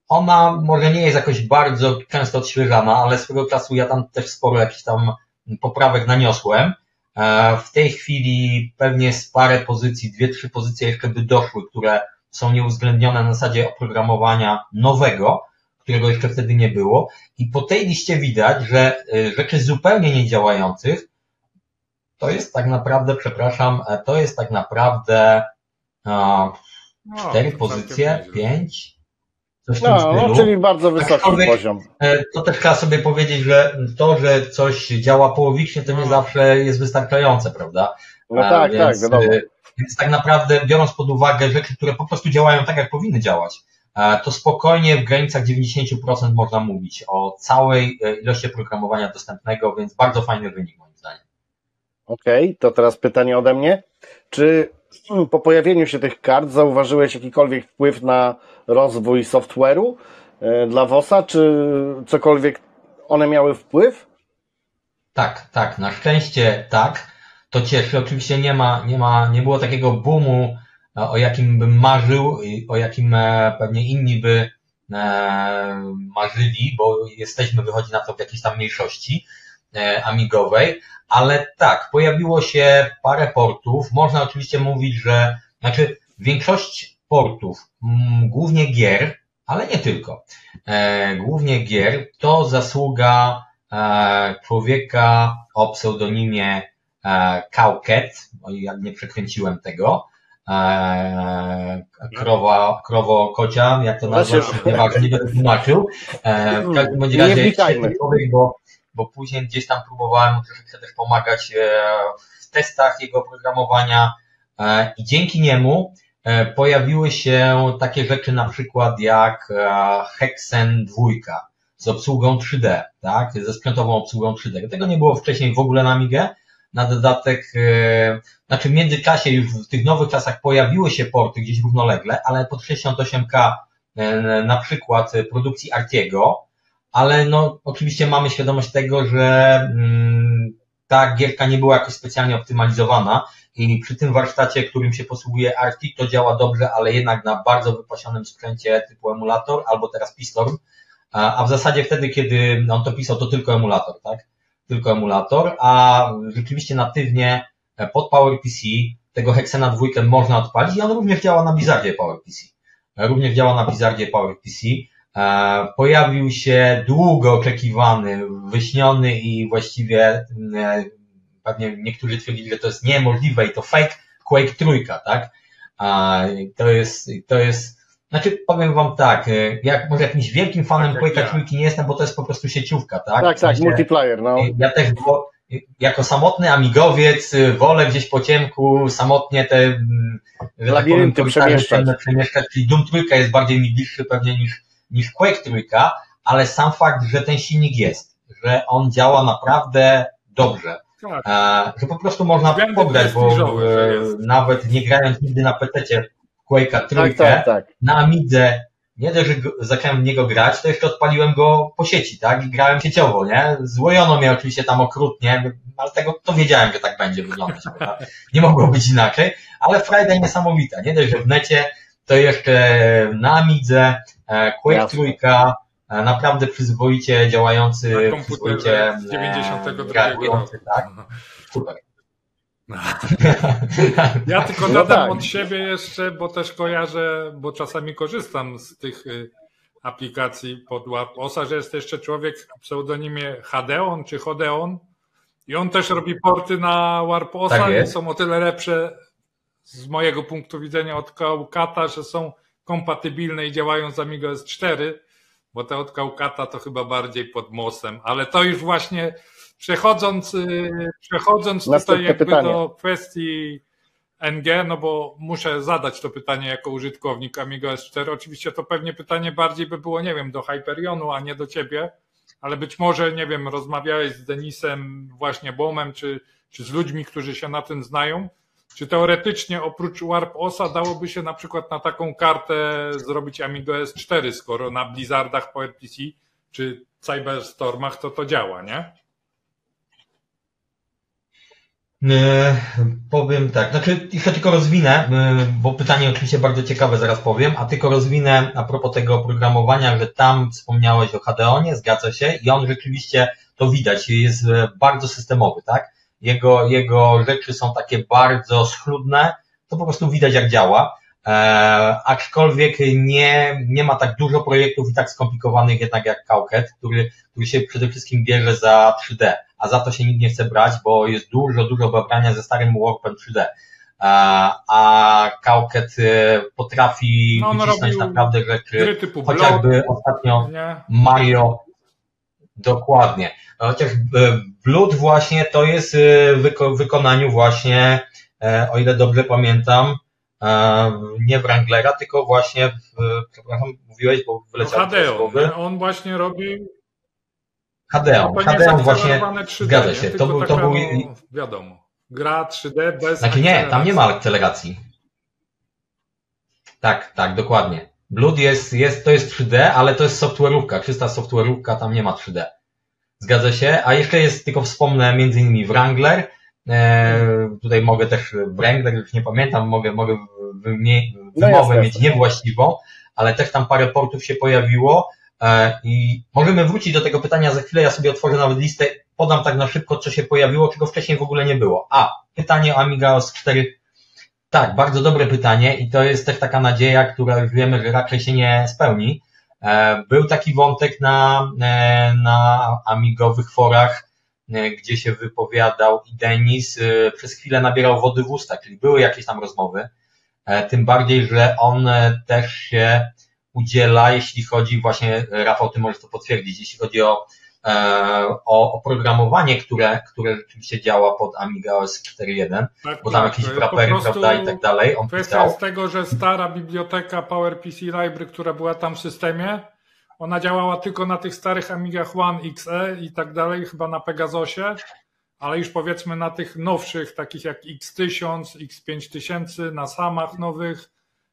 Ona może nie jest jakoś bardzo często odświeżana, ale swego czasu ja tam też sporo jakichś tam poprawek naniosłem. W tej chwili pewnie z parę pozycji, 2-3 pozycje jeszcze by doszły, które są nieuwzględnione na zasadzie oprogramowania nowego, którego jeszcze wtedy nie było. I po tej liście widać, że rzeczy zupełnie niedziałających to jest tak naprawdę, to jest tak naprawdę 4 pozycje, 5, coś w tym stylu. Czyli bardzo wysoki poziom. To też trzeba sobie powiedzieć, że to, że coś działa połowicznie, to nie zawsze jest wystarczające, prawda? No tak, wiadomo. Więc tak naprawdę, biorąc pod uwagę rzeczy, które po prostu działają tak, jak powinny działać, to spokojnie w granicach 90% można mówić o całej ilości oprogramowania dostępnego, więc bardzo fajny wynik moim zdaniem. Okej, to teraz pytanie ode mnie. Czy po pojawieniu się tych kart zauważyłeś jakikolwiek wpływ na rozwój software'u dla WOS-a, czy cokolwiek one miały wpływ? Tak, na szczęście tak. To cieszy. Oczywiście nie było takiego boomu, o jakim bym marzył, o jakim pewnie inni by marzyli, bo wychodzi na to w jakiejś tam mniejszości amigowej, ale tak, pojawiło się parę portów. Można oczywiście mówić, że większość portów, głównie gier, ale nie tylko, głównie gier, to zasługa człowieka o pseudonimie Cowcat, jak nie przekręciłem tego, krowo-kocia, jak to nazwać, nie będę tłumaczył. W każdym bądź razie świetny człowiek, bo później gdzieś tam próbowałem mu troszeczkę też pomagać w testach jego oprogramowania i dzięki niemu pojawiły się takie rzeczy na przykład jak Hexen 2 z obsługą 3D, tak, ze sprzętową obsługą 3D. Tego nie było wcześniej w ogóle na Amigę. Na dodatek, znaczy w międzyczasie już w tych nowych czasach pojawiły się porty gdzieś równolegle, ale pod 68K na przykład produkcji Artiego, ale no oczywiście mamy świadomość tego, że ta gierka nie była jakoś specjalnie optymalizowana i przy tym warsztacie, którym się posługuje Arti, to działa dobrze, ale jednak na bardzo wypasionym sprzęcie typu emulator albo teraz Pistorm, a w zasadzie wtedy, kiedy on to pisał, to tylko emulator, tak? Tylko emulator, a rzeczywiście natywnie pod PowerPC tego Hexena 2 można odpalić i on również działa na Blizzardzie PowerPC. Pojawił się długo oczekiwany, wyśniony i właściwie pewnie niektórzy twierdzili, że to jest niemożliwe i to fake Quake 3, tak? To jest, znaczy powiem wam tak, jak może jakimś wielkim fanem Quake'a 3 nie jestem, bo to jest po prostu sieciówka, tak? Tak, w sensie, multiplayer, no. Ja też jako samotny amigowiec wolę gdzieś po ciemku samotnie te labirynty przemieszczać, czyli Doom 3 jest bardziej mi bliższy pewnie niż Quake 3, ale sam fakt, że ten silnik jest, że on działa naprawdę dobrze, że po prostu można pograć, bo nawet nie grając nigdy na PC-cie Quake'a 3, tak. Na Amidze, nie dość, że zacząłem w niego grać, to jeszcze odpaliłem go po sieci, tak? I grałem sieciowo, nie? Złojono mnie oczywiście tam okrutnie, ale to wiedziałem, że tak będzie wyglądać, prawda? Nie mogło być inaczej, ale frajda niesamowita, nie dość, że w necie, to jeszcze na Amidze, Quake 3, naprawdę przyzwoicie działający, przyzwoicie z 92 roku. Tak? Super. Ja tylko dodam od siebie jeszcze, bo też kojarzę, bo czasami korzystam z tych aplikacji pod WarpOSa, że jest jeszcze człowiek w pseudonimie Hadeon czy Hodeon i on też robi porty na WarpOSa i są o tyle lepsze z mojego punktu widzenia od Kaukata, że są kompatybilne i działają z Amiga S4, bo te od Kaukata to chyba bardziej pod MOS-em, ale to już właśnie przechodząc tutaj jakby do kwestii NG, no bo muszę zadać to pytanie jako użytkownik Amiga S4. Oczywiście to pewnie pytanie bardziej by było, nie wiem, do Hyperionu, a nie do ciebie, ale być może, nie wiem, rozmawiałeś z Denisem właśnie Bohmem, czy z ludźmi, którzy się na tym znają. Czy teoretycznie oprócz WarpOSa dałoby się na przykład na taką kartę zrobić Amiga S4, skoro na Blizzardach PowerPC czy Cyberstormach to działa, nie? Powiem tak, znaczy jeszcze tylko rozwinę, bo pytanie oczywiście bardzo ciekawe, zaraz powiem, a tylko rozwinę a propos tego oprogramowania, że tam wspomniałeś o Hadeonie, zgadza się i on rzeczywiście, to widać, jest bardzo systemowy, tak? Jego rzeczy są takie bardzo schludne, to po prostu widać jak działa, aczkolwiek nie ma tak dużo projektów i tak skomplikowanych jednak jak Kauket, który się przede wszystkim bierze za 3D, a za to się nikt nie chce brać, bo jest dużo babrania ze starym Warpem 3D. A Kauket potrafi wycisnąć naprawdę rzeczy, chociażby ostatnio Mario, dokładnie. Chociaż Blood właśnie to jest w wykonaniu właśnie, o ile dobrze pamiętam, nie Wranglera, tylko właśnie przepraszam, mówiłeś, bo wyleciał z głowy. On właśnie robi Hadeon właśnie, 3D, zgadza się, to był wiadomo, gra 3D bez znaczy nie, tam nie ma akceleracji. Tak, dokładnie. Blood to jest 3D, ale to jest software'ówka, czysta software'ówka, tam nie ma 3D. Zgadza się, a jeszcze jest, tylko wspomnę, między innymi Wrangler, tutaj mogę też Wrangler, już nie pamiętam, mogę wymowę mieć niewłaściwą, ale też tam parę portów się pojawiło i możemy wrócić do tego pytania za chwilę, ja sobie otworzę nawet listę, podam tak na szybko, co się pojawiło, czego wcześniej w ogóle nie było. Pytanie o Amiga OS 4, tak, bardzo dobre pytanie i to jest też taka nadzieja, która już wiemy, że raczej się nie spełni. Był taki wątek na amigowych forach, gdzie się wypowiadał i Denis przez chwilę nabierał wody w usta, czyli były jakieś tam rozmowy. tym bardziej, że on też się udziela, jeśli chodzi właśnie, Rafał, ty możesz to potwierdzić, jeśli chodzi o oprogramowanie, które rzeczywiście działa pod Amiga OS 4.1, bo tam jakieś wrapery, prawda, i tak dalej. On kwestia pisał. jest tego, że stara biblioteka PowerPC Library, która była tam w systemie, ona działała tylko na tych starych Amigach One XE i tak dalej, chyba na Pegasosie, ale już powiedzmy na tych nowszych, takich jak X1000, X5000, na Samach nowych,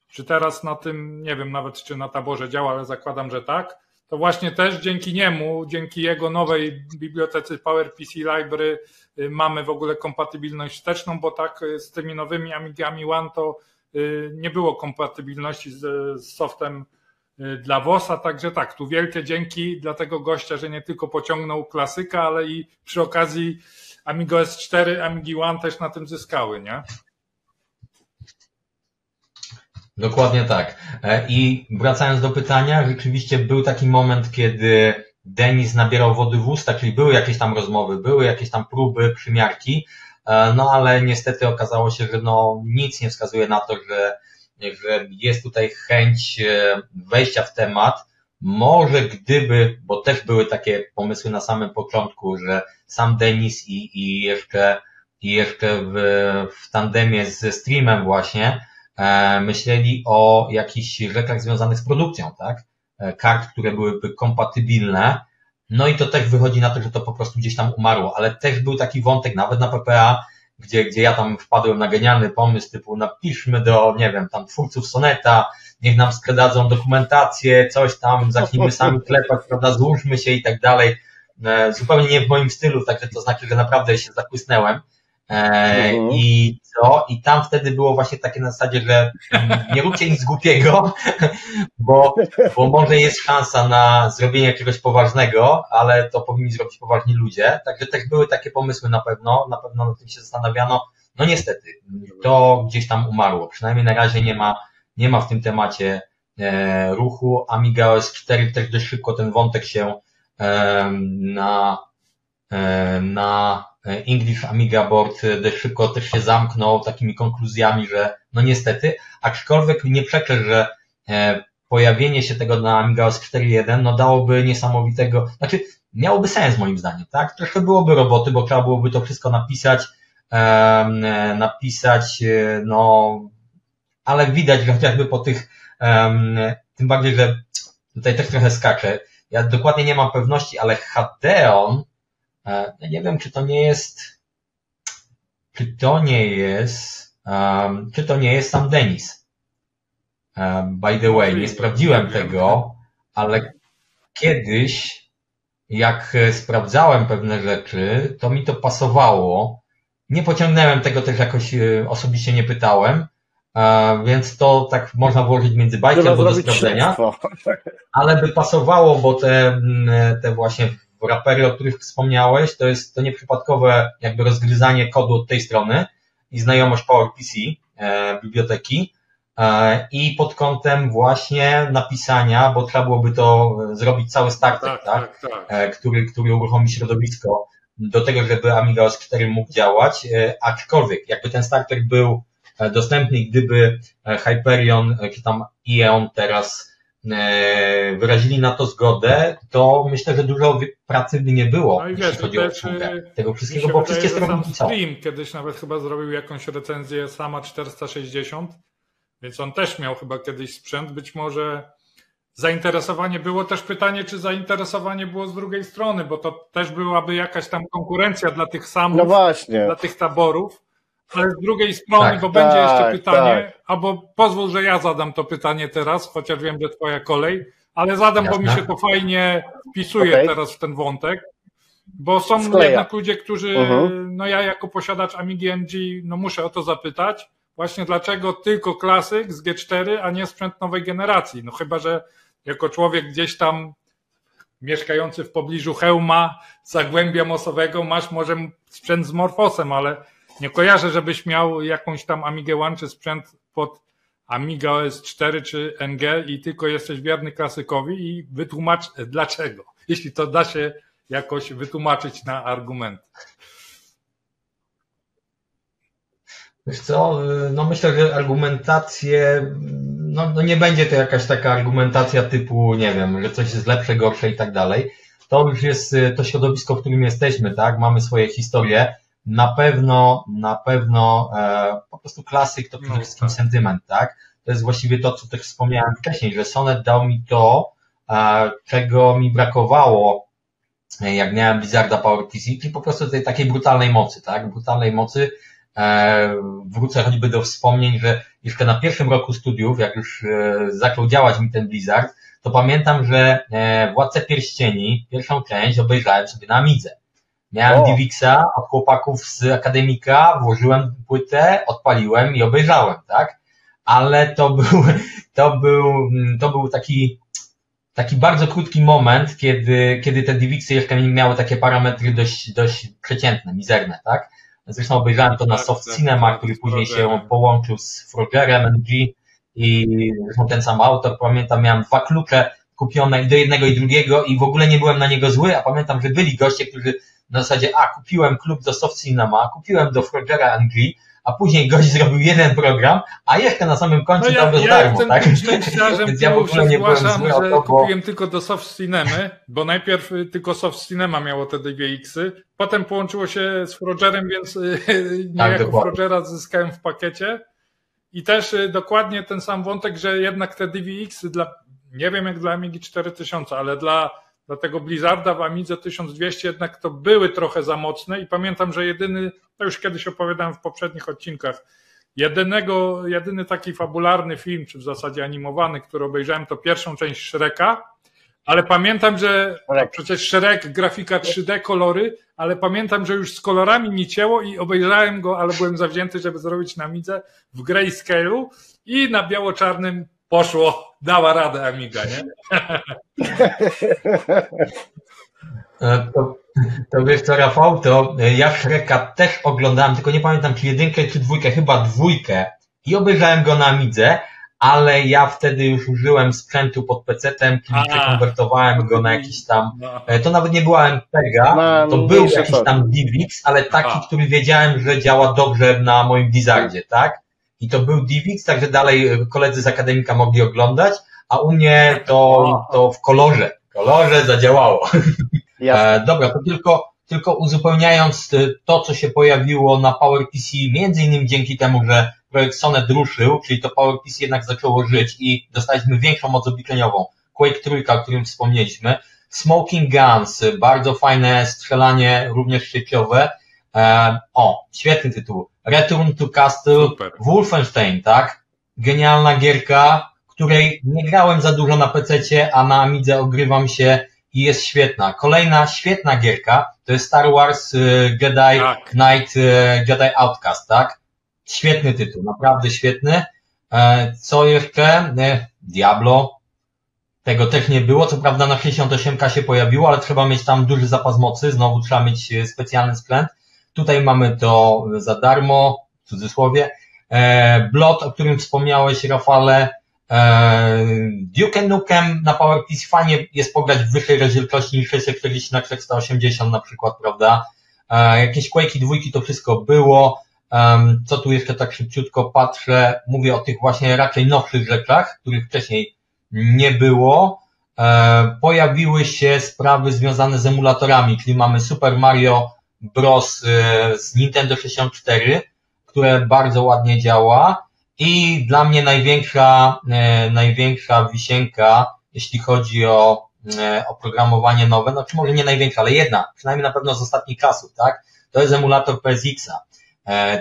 czy teraz na tym, nie wiem nawet czy na Taborze działa, ale zakładam, że tak, to właśnie też dzięki niemu, dzięki jego nowej bibliotece PowerPC Library mamy w ogóle kompatybilność wsteczną, bo tak z tymi nowymi Amigami One to nie było kompatybilności z softem dla WOS-a, także tak, tu wielkie dzięki dla tego gościa, że nie tylko pociągnął klasyka, ale i przy okazji Amiga S4, Amigi One też na tym zyskały, nie? Dokładnie tak. I wracając do pytania, rzeczywiście był taki moment, kiedy Denis nabierał wody w usta, czyli były jakieś tam rozmowy, były jakieś tam próby, przymiarki, no ale niestety okazało się, że no nic nie wskazuje na to, że jest tutaj chęć wejścia w temat. Może gdyby, bo też były takie pomysły na samym początku, że sam Denis i jeszcze w tandemie ze streamem właśnie myśleli o jakichś rzeczach związanych z produkcją, tak? Kart, które byłyby kompatybilne. No i to też wychodzi na to, że to po prostu gdzieś tam umarło, ale też był taki wątek nawet na PPA, gdzie ja tam wpadłem na genialny pomysł typu napiszmy do, nie wiem, tam twórców Soneta, niech nam sprzedadzą dokumentację, coś tam, zacznijmy sami klepać, prawda, złóżmy się i tak dalej. Zupełnie nie w moim stylu, także to znaczy, że naprawdę się zakłysnęłem. I tam wtedy było właśnie takie na zasadzie, że nie róbcie nic głupiego, bo może jest szansa na zrobienie czegoś poważnego, ale to powinni zrobić poważni ludzie. Także też były takie pomysły na pewno nad tym się zastanawiano. No niestety, to gdzieś tam umarło. Przynajmniej na razie nie ma w tym temacie ruchu. Amiga OS 4 też dość szybko ten wątek się na English Amiga Board dość szybko też się zamknął takimi konkluzjami, że no niestety, aczkolwiek nie przeczę, że pojawienie się tego na Amiga OS 4.1 no dałoby niesamowitego, znaczy miałoby sens moim zdaniem, tak? Troszkę byłoby roboty, bo trzeba byłoby to wszystko napisać, no, ale widać, że chociażby po tych, tym bardziej, że tutaj też trochę skaczę, ja dokładnie nie mam pewności, ale Hadeon, ja nie wiem, czy to nie jest sam Denis. By the way, nie sprawdziłem tego, ale kiedyś, jak sprawdzałem pewne rzeczy, to mi to pasowało. Nie pociągnąłem tego też jakoś osobiście nie pytałem, więc to tak można włożyć między bajki albo do sprawdzenia, ale by pasowało, bo te właśnie rapery, o których wspomniałeś, to nieprzypadkowe jakby rozgryzanie kodu od tej strony i znajomość PowerPC, biblioteki, i pod kątem właśnie napisania, bo trzeba byłoby to zrobić cały starter, tak? Który uruchomi środowisko do tego, żeby Amiga OS 4 mógł działać, aczkolwiek jakby ten starter był dostępny, gdyby Hyperion czy tam Eon teraz wyrazili na to zgodę, to myślę, że dużo pracy by nie było, no i jeśli chodzi o obsługę tego wszystkiego, bo wszystkie strony są. Stream kiedyś nawet chyba zrobił jakąś recenzję sama 460, więc on też miał chyba kiedyś sprzęt, być może zainteresowanie było, też pytanie, czy zainteresowanie było z drugiej strony, bo to też byłaby jakaś tam konkurencja dla tych samów, no właśnie, dla tych taborów. Ale z drugiej strony, bo będzie jeszcze pytanie, albo pozwól, że ja zadam to pytanie teraz, chociaż wiem, że twoja kolej, ale zadam, bo mi się to fajnie wpisuje teraz w ten wątek, bo są jednak ludzie, którzy, no ja jako posiadacz Amigi MG, no muszę o to zapytać, właśnie dlaczego tylko klasyk z G4, a nie sprzęt nowej generacji, no chyba, że jako człowiek gdzieś tam mieszkający w pobliżu Chełma, Zagłębia Mosowego, masz może sprzęt z Morfosem, ale nie kojarzę, żebyś miał jakąś tam Amigę One czy sprzęt pod Amiga OS 4 czy NG i tylko jesteś wierny klasykowi i wytłumacz dlaczego, jeśli to da się jakoś wytłumaczyć na argument. Wiesz co, no myślę, że argumentacje, no nie będzie to jakaś taka argumentacja typu, nie wiem, że coś jest lepsze, gorsze i tak dalej. To już jest to środowisko, w którym jesteśmy, tak? Mamy swoje historie. Na pewno po prostu klasyk to przede wszystkim sentyment, tak? To jest właściwie to, co też wspomniałem wcześniej, że Sonet dał mi to, czego mi brakowało, jak miałem Blizzarda PowerPC, czyli po prostu tej takiej brutalnej mocy, tak? Brutalnej mocy. Wrócę choćby do wspomnień, że jeszcze na pierwszym roku studiów, jak już zaczął działać mi ten Blizzard, to pamiętam, że Władcę Pierścieni, pierwszą część obejrzałem sobie na Amidze. Miałem DivX'a od chłopaków z Akademika, włożyłem płytę, odpaliłem i obejrzałem, tak? Ale to był taki bardzo krótki moment, kiedy te DivX'y jeszcze nie miały takie parametry dość przeciętne, mizerne, tak? Zresztą obejrzałem to na Soft Cinema, który później się połączył z Frogerem NG i zresztą ten sam autor, pamiętam, miałem 2 klucze kupione i do jednego i drugiego i w ogóle nie byłem na niego zły, a pamiętam, że byli goście, którzy na zasadzie, kupiłem klub do Soft Cinema, kupiłem do Frogera NG, a później gość zrobił jeden program, a jeszcze na samym końcu dał go za darmo, tak? Więc ja w ogóle nie byłem zły o to, kupiłem tylko do Soft Cinemy, bo najpierw tylko Soft Cinema miało te DivX-y, potem połączyło się z Frogerem, więc niejako Frogera zyskałem w pakiecie i też dokładnie ten sam wątek, że jednak te DivX-y nie wiem jak dla Amigi 4000, ale dla tego Blizzarda w Amidze 1200 jednak to były trochę za mocne i pamiętam, że to już kiedyś opowiadałem w poprzednich odcinkach, jedyny taki fabularny film, czy w zasadzie animowany, który obejrzałem, to pierwszą część Shreka, ale pamiętam, że przecież Shrek, grafika 3D, kolory, ale pamiętam, że już z kolorami mi cięło i obejrzałem go, ale byłem zawzięty, żeby zrobić na Amidze w grayscale'u i na biało-czarnym poszło, dała radę Amiga, nie? To wiesz co, Rafał, to ja Shreka też oglądałem, tylko nie pamiętam czy 1 czy 2, chyba 2 i obejrzałem go na Amidze, ale ja wtedy już użyłem sprzętu pod PC-tem, czyli przekonwertowałem go na jakiś tam, to nawet nie była MPEG-a, to był jakiś tam DivX, ale taki, który wiedziałem, że działa dobrze na moim Blizzardzie, tak? I to był DivX, także dalej koledzy z Akademika mogli oglądać, a u mnie to w kolorze zadziałało. Dobra, to tylko uzupełniając to, co się pojawiło na PowerPC, między innymi dzięki temu, że projekt Sonet ruszył, czyli to PowerPC jednak zaczęło żyć i dostaliśmy większą moc obliczeniową. Quake 3, o którym wspomnieliśmy. Smoking Guns, bardzo fajne strzelanie, również sieciowe. Świetny tytuł. Return to Castle, super. Wolfenstein, tak? Genialna gierka, której nie grałem za dużo na PC-cie, a na Amidze ogrywam się i jest świetna. Kolejna świetna gierka to jest Star Wars Jedi Knight, Jedi Outcast, tak? Świetny tytuł, naprawdę świetny. Co jeszcze? Diablo. Tego też nie było, co prawda na 68K się pojawiło, ale trzeba mieć tam duży zapas mocy, znowu trzeba mieć specjalny sprzęt. Tutaj mamy to za darmo, w cudzysłowie. Blood, o którym wspomniałeś, Rafale. Duke Nukem na PowerPC fajnie jest pograć w wyższej rozdzielczości niż 640 na 480 na przykład, prawda? Jakieś Quake'i 2 to wszystko było. Co tu jeszcze tak szybciutko patrzę? Mówię o tych właśnie raczej nowszych rzeczach, których wcześniej nie było. Pojawiły się sprawy związane z emulatorami, czyli mamy Super Mario Bros. Z Nintendo 64, które bardzo ładnie działa i dla mnie największa wisienka, jeśli chodzi o oprogramowanie nowe, no czy może nie największa, ale jedna, przynajmniej na pewno z ostatnich czasów, tak? To jest emulator PSX-a.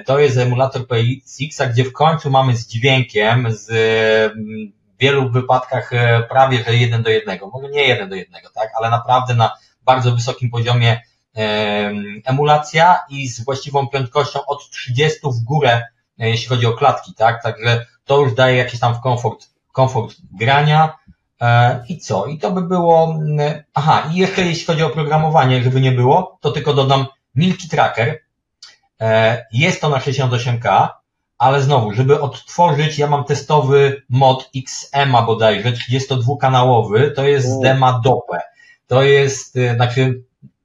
To jest emulator PSX-a, gdzie w końcu mamy z dźwiękiem, w wielu wypadkach prawie że 1:1, może nie 1:1, tak? Ale naprawdę na bardzo wysokim poziomie emulacja i z właściwą prędkością od 30 w górę, jeśli chodzi o klatki, tak? Także to już daje jakiś tam komfort grania. I co? I to by było... i jeszcze jeśli chodzi o oprogramowanie, żeby nie było, to tylko dodam Milky Tracker. Jest to na 68K, ale znowu, żeby odtworzyć, ja mam testowy mod XM-a bodajże, 32-kanałowy, to jest dema Dope. To jest,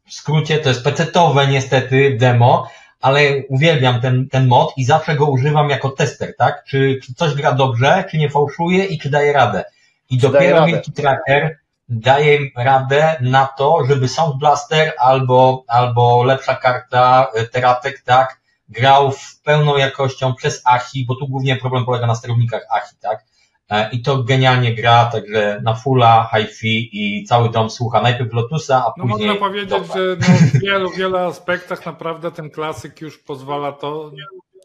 w skrócie, to jest pecetowe niestety demo, ale uwielbiam ten mod i zawsze go używam jako tester, tak? Czy coś gra dobrze, czy nie fałszuje i czy daje radę. I dopiero Milky Tracker daje radę na to, żeby Sound Blaster albo lepsza karta, Teratek, tak, grał w pełną jakością przez AHI, bo tu głównie problem polega na sterownikach AHI, tak? I to genialnie gra, także na fulla, hi-fi i cały dom słucha najpierw Lotusa, a No później... można powiedzieć, że w wielu aspektach naprawdę ten klasyk już pozwala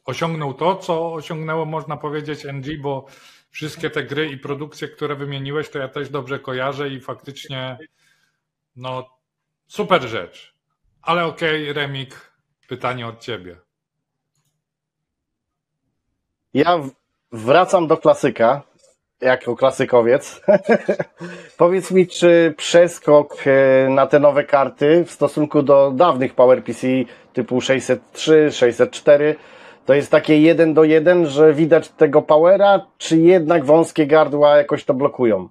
osiągnął to, co osiągnęło, można powiedzieć, NG, bo wszystkie te gry i produkcje, które wymieniłeś, to ja też dobrze kojarzę i faktycznie super rzecz. Ale okej, Remik, pytanie od ciebie. Ja wracam do klasyka, jako klasykowiec. Powiedz mi, czy przeskok na te nowe karty w stosunku do dawnych PowerPC typu 603, 604 to jest takie 1:1, że widać tego powera, czy jednak wąskie gardła jakoś to blokują?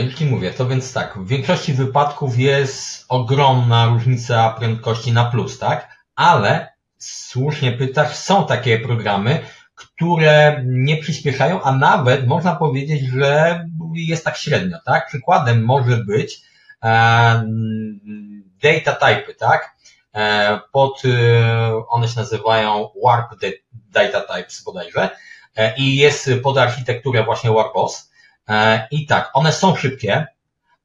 Już Ci mówię, to więc tak, w większości wypadków jest ogromna różnica prędkości na plus, tak? Ale słusznie pytasz, są takie programy, które nie przyspieszają, a nawet można powiedzieć, że jest tak średnio, tak? Przykładem może być data typy, tak? One się nazywają Warp Data Types bodajże i jest pod architekturę właśnie Warpos. I tak, one są szybkie,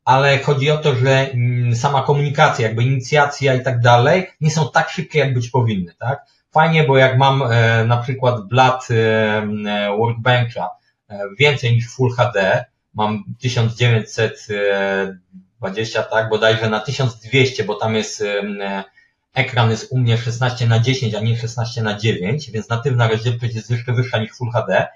ale chodzi o to, że sama komunikacja, jakby inicjacja i tak dalej nie są tak szybkie, jak być powinny, tak? Fajnie, bo jak mam na przykład blat Workbencha więcej niż Full HD, mam 1920, tak, bodajże na 1200, bo tam jest ekran jest u mnie 16:10, a nie 16:9, więc natywna rozdzielczość jest jeszcze wyższa niż Full HD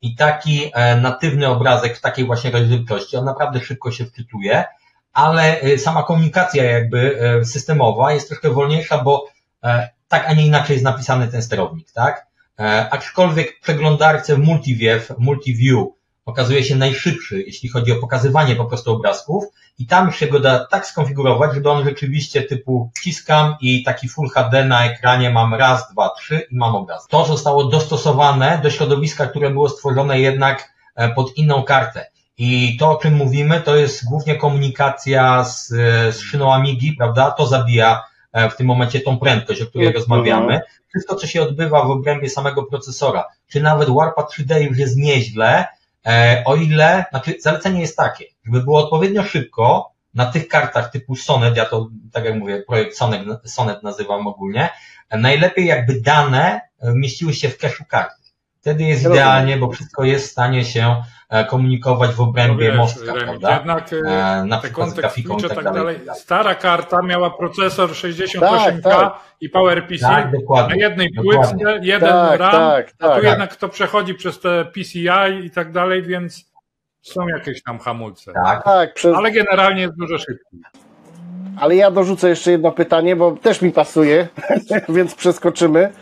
i taki natywny obrazek w takiej właśnie rozdzielczości, on naprawdę szybko się wczytuje, ale sama komunikacja jakby systemowa jest troszkę wolniejsza, bo tak, a nie inaczej jest napisany ten sterownik, tak? Aczkolwiek w przeglądarce w Multiview okazuje się najszybszy, jeśli chodzi o pokazywanie po prostu obrazków i tam się go da tak skonfigurować, żeby on rzeczywiście typu wciskam i taki Full HD na ekranie mam raz, dwa, trzy i mam obraz. To zostało dostosowane do środowiska, które było stworzone jednak pod inną kartę. I to, o czym mówimy, to jest głównie komunikacja z szyną Amigi, prawda? To zabija w tym momencie tą prędkość, o której rozmawiamy. Wszystko, co się odbywa w obrębie samego procesora, czy nawet Warpa 3D już jest nieźle, o ile, znaczy zalecenie jest takie, żeby było odpowiednio szybko na tych kartach typu Sonnet, ja to, tak jak mówię, projekt Sonnet nazywam ogólnie, najlepiej jakby dane mieściły się w cache'u karty. Wtedy jest idealnie, bo wszystko jest w stanie się komunikować w obrębie mostka, prawda? Jednak na przykład z grafiką i tak dalej. Stara karta miała procesor 68K i PowerPC na jednej płytce, jeden RAM, a tu jednak to przechodzi przez te PCI i tak dalej, więc są jakieś tam hamulce. Ale generalnie jest dużo szybciej. Ale ja dorzucę jeszcze jedno pytanie, bo też mi pasuje, więc przeskoczymy.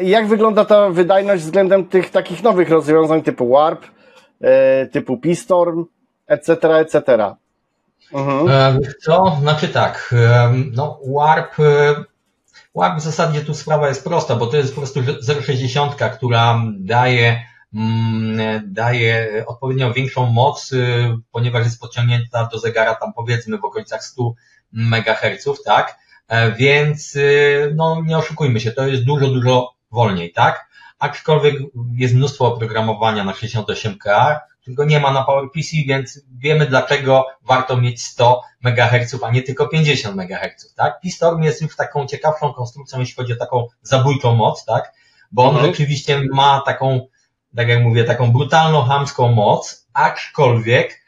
Jak wygląda ta wydajność względem tych takich nowych rozwiązań typu Warp, typu P-Storm, etc., etc.? Co? Znaczy tak, no Warp w zasadzie tu sprawa jest prosta, bo to jest po prostu 0,60, która daje odpowiednio większą moc, ponieważ jest podciągnięta do zegara tam powiedzmy w okolicach 100 MHz, tak? Więc no nie oszukujmy się, to jest dużo wolniej, tak? Aczkolwiek jest mnóstwo oprogramowania na 68K, którego nie ma na PowerPC, więc wiemy dlaczego warto mieć 100 MHz, a nie tylko 50 MHz, tak? P-Storm jest już taką ciekawszą konstrukcją, jeśli chodzi o taką zabójczą moc, tak? Bo on rzeczywiście ma taką, tak jak mówię, taką brutalną, chamską moc, aczkolwiek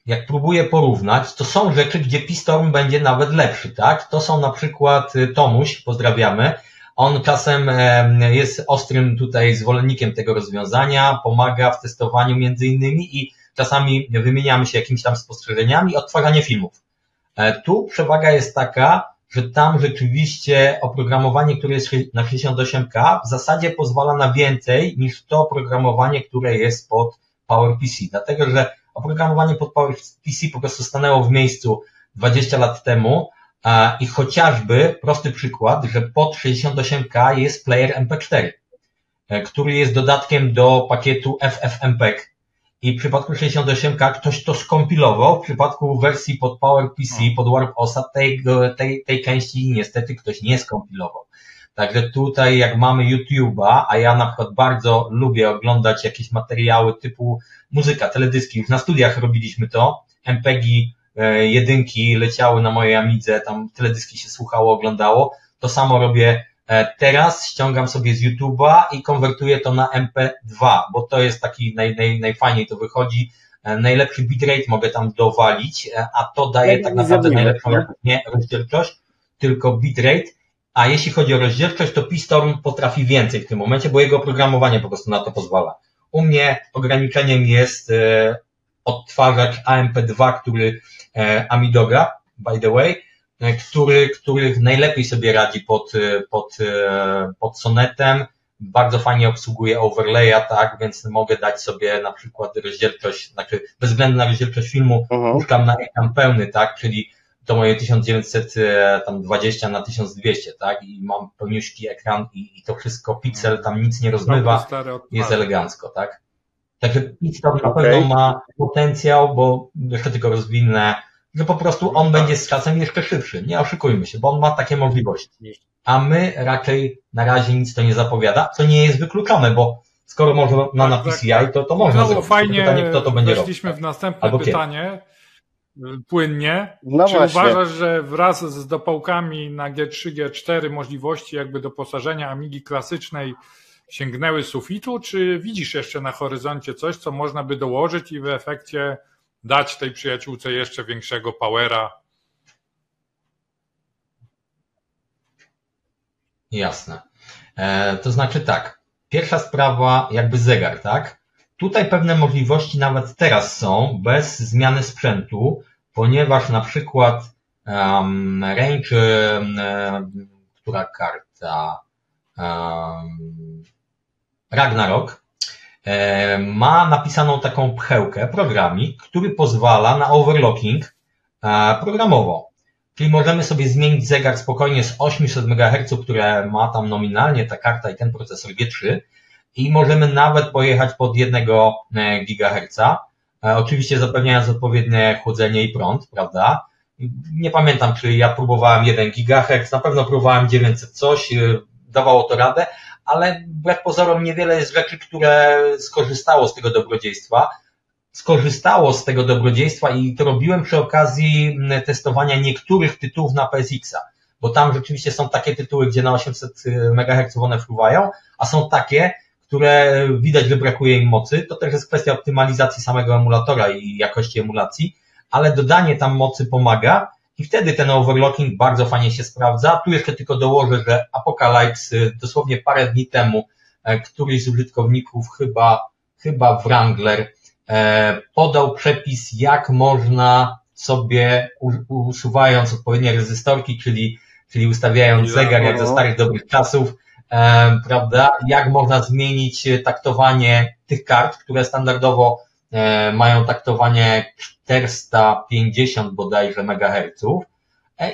jak próbuję porównać, to są rzeczy, gdzie P-Storm będzie nawet lepszy, tak? To są na przykład Tomuś, pozdrawiamy. On czasem jest ostrym tutaj zwolennikiem tego rozwiązania, pomaga w testowaniu między innymi i czasami wymieniamy się jakimiś tam spostrzeżeniami i odtwarzanie filmów. Tu przewaga jest taka, że tam rzeczywiście oprogramowanie, które jest na 68K w zasadzie pozwala na więcej niż to oprogramowanie, które jest pod PowerPC, dlatego że oprogramowanie pod PowerPC po prostu stanęło w miejscu 20 lat temu I chociażby prosty przykład, że pod 68K jest player MP4, który jest dodatkiem do pakietu FFmpeg. I w przypadku 68K ktoś to skompilował, w przypadku wersji pod PowerPC, pod Warp OSa tej części niestety ktoś nie skompilował. Także tutaj jak mamy YouTube'a, a ja na przykład bardzo lubię oglądać jakieś materiały typu muzyka, teledyski, już na studiach robiliśmy to, MPEGi jedynki leciały na mojej Amidze, tam teledyski się słuchało, oglądało, to samo robię teraz, ściągam sobie z YouTube'a i konwertuję to na MP2, bo to jest taki najfajniej to wychodzi, najlepszy bitrate mogę tam dowalić, a to daje tak naprawdę najlepszą nie rozdzielczość, tylko bitrate. A jeśli chodzi o rozdzielczość, to Pistorm potrafi więcej w tym momencie, bo jego oprogramowanie po prostu na to pozwala. U mnie ograniczeniem jest odtwarzacz AMP2, który Amidoga, by the way, który najlepiej sobie radzi pod Sonetem, bardzo fajnie obsługuje overlaya, tak, więc mogę dać sobie na przykład rozdzielczość, znaczy bez względu na rozdzielczość filmu, puszczam na ekran pełny, tak, czyli to moje 1920 na 1200, tak, i mam pełniuśki ekran i to wszystko, piksel tam nic nie rozmywa, jest elegancko, tak. Także Pistorm na pewno ma potencjał, bo jeszcze tylko rozwinę, że po prostu on będzie z czasem jeszcze szybszy, nie oszukujmy się, bo on ma takie możliwości. A my raczej na razie nic to nie zapowiada, co nie jest wykluczone, bo skoro można na PCI, to można no, zrobić. Fajnie, pytanie, kto to będzie weszliśmy robił. w następne pytanie, płynnie. No Czy właśnie. uważasz, że wraz z dopałkami na G3, G4 możliwości jakby doposażenia Amigi klasycznej sięgnęły sufitu, czy widzisz jeszcze na horyzoncie coś, co można by dołożyć i w efekcie dać tej przyjaciółce jeszcze większego powera? Jasne. To znaczy tak, pierwsza sprawa jakby zegar, tak? Tutaj pewne możliwości nawet teraz są bez zmiany sprzętu, ponieważ na przykład range, która karta, Ragnarok ma napisaną taką pchełkę, programik, który pozwala na overclocking programowo. Czyli możemy sobie zmienić zegar spokojnie z 800 MHz, które ma tam nominalnie ta karta i ten procesor G3 i możemy nawet pojechać pod 1 GHz. Oczywiście zapewniając odpowiednie chłodzenie i prąd, prawda? Nie pamiętam, czy ja próbowałem 1 GHz, na pewno próbowałem 900 coś, dawało to radę, ale wbrew pozorom niewiele jest rzeczy, które skorzystało z tego dobrodziejstwa i to robiłem przy okazji testowania niektórych tytułów na PSX-a, bo tam rzeczywiście są takie tytuły, gdzie na 800 MHz one fruwają, a są takie, które widać, że brakuje im mocy. To też jest kwestia optymalizacji samego emulatora i jakości emulacji, ale dodanie tam mocy pomaga i wtedy ten overclocking bardzo fajnie się sprawdza. Tu jeszcze tylko dołożę, że Apocalypse dosłownie parę dni temu któryś z użytkowników, chyba Wrangler, podał przepis, jak można sobie usuwając odpowiednie rezystorki, czyli ustawiając zegar jak ze starych dobrych czasów, prawda, jak można zmienić taktowanie tych kart, które standardowo mają taktowanie 450 bodajże megaherców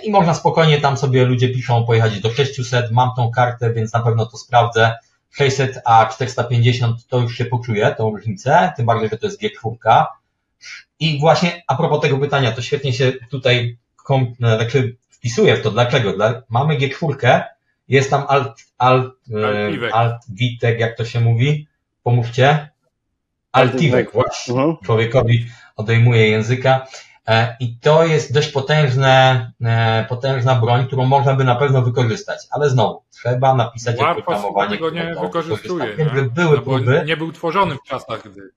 i można spokojnie tam sobie ludzie piszą pojechać do 600, mam tą kartę, więc na pewno to sprawdzę. 600 a 450 to już się poczuje, tą różnicę, tym bardziej, że to jest G4. I właśnie a propos tego pytania, to świetnie się tutaj wpisuje w to. Dlaczego? Mamy G4, jest tam Alt-Witek, jak to się mówi? Pomówcie. Altivek, właśnie. Człowiekowi odejmuje języka. I to jest dość potężna broń, którą można by na pewno wykorzystać, ale znowu, trzeba napisać oprogramowanie, tego nie wykorzystuje, były próby, nie był tworzony w czasach, gdy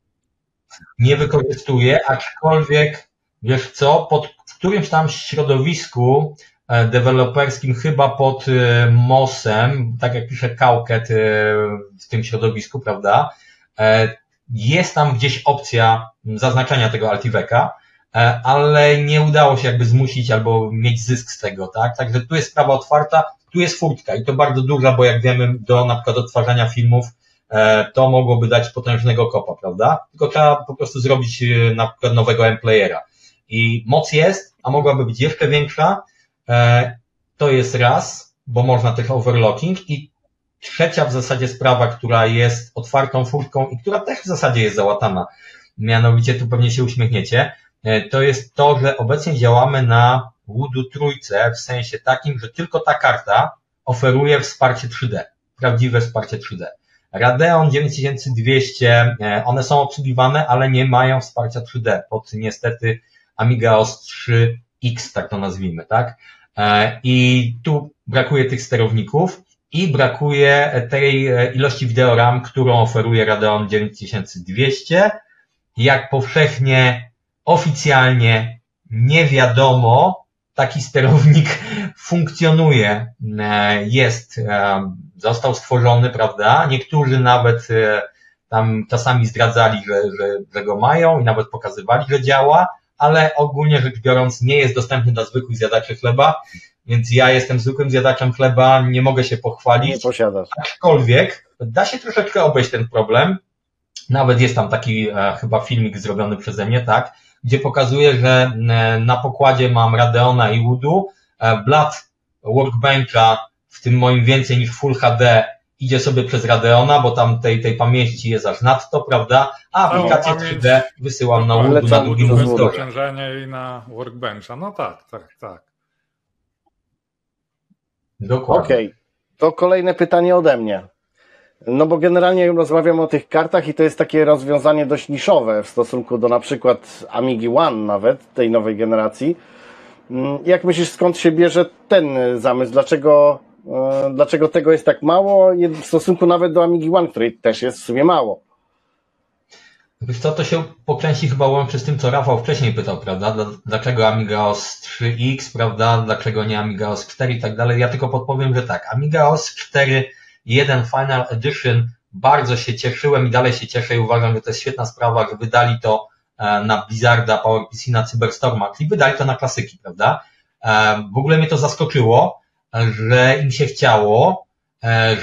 nie wykorzystuje, aczkolwiek wiesz co, w którymś tam środowisku deweloperskim, chyba pod MOS-em, tak jak pisze Cowcat w tym środowisku, prawda, jest tam gdzieś opcja zaznaczenia tego Altiveka, ale nie udało się jakby zmusić albo mieć zysk z tego, tak? Także tu jest sprawa otwarta, tu jest furtka i to bardzo duża, bo jak wiemy, do na przykład odtwarzania filmów to mogłoby dać potężnego kopa, prawda? Tylko trzeba po prostu zrobić na przykład nowego M-playera. I moc jest, a mogłaby być jeszcze większa To jest raz, bo można też overlocking i trzecia w zasadzie sprawa, która jest otwartą furtką i która też w zasadzie jest załatana, mianowicie tu pewnie się uśmiechniecie, to jest to, że obecnie działamy na Voodoo trójce w sensie takim, że tylko ta karta oferuje wsparcie 3D, prawdziwe wsparcie 3D. Radeon 9200, one są obsługiwane, ale nie mają wsparcia 3D pod niestety Amiga OS 3X, tak to nazwijmy, tak? I tu brakuje tych sterowników i brakuje tej ilości wideo RAM, którą oferuje Radeon 9200. Jak powszechnie, oficjalnie nie wiadomo, taki sterownik funkcjonuje, został stworzony, prawda? Niektórzy nawet tam czasami zdradzali, że go mają i nawet pokazywali, że działa, ale ogólnie rzecz biorąc nie jest dostępny dla zwykłych zjadaczy chleba, więc ja jestem zwykłym zjadaczem chleba, nie mogę się pochwalić. Nie posiadasz. Aczkolwiek da się troszeczkę obejść ten problem. Nawet jest tam taki chyba filmik zrobiony przeze mnie, tak, gdzie pokazuje, że na pokładzie mam Radeona i Voodoo, blat Workbencha w tym moim więcej niż Full HD idzie sobie przez Radeona, bo tam tej pamięci jest aż nadto, prawda, a aplikację 3D wysyłam na Voodoo na drugim monitorze. Obciążenie i na Workbencha, no tak. Dokładnie. Okej, to kolejne pytanie ode mnie. No bo generalnie rozmawiamy o tych kartach i to jest takie rozwiązanie dość niszowe w stosunku do na przykład Amigi One nawet, tej nowej generacji. Jak myślisz, skąd się bierze ten zamysł? Dlaczego tego jest tak mało w stosunku nawet do Amigi One, której też jest w sumie mało? Wiesz co, to się po części chyba łączy z tym, co Rafał wcześniej pytał, prawda? Dlaczego Amiga OS 3X, prawda? Dlaczego nie Amiga OS 4 i tak dalej? Ja tylko podpowiem, że tak, Amiga OS 4.1 Final Edition bardzo się cieszyłem i dalej się cieszę i uważam, że to jest świetna sprawa, że wydali to na Blizzarda, PowerPC, na Cyberstorma, czyli wydali to na klasyki, prawda? W ogóle mnie to zaskoczyło, że im się chciało,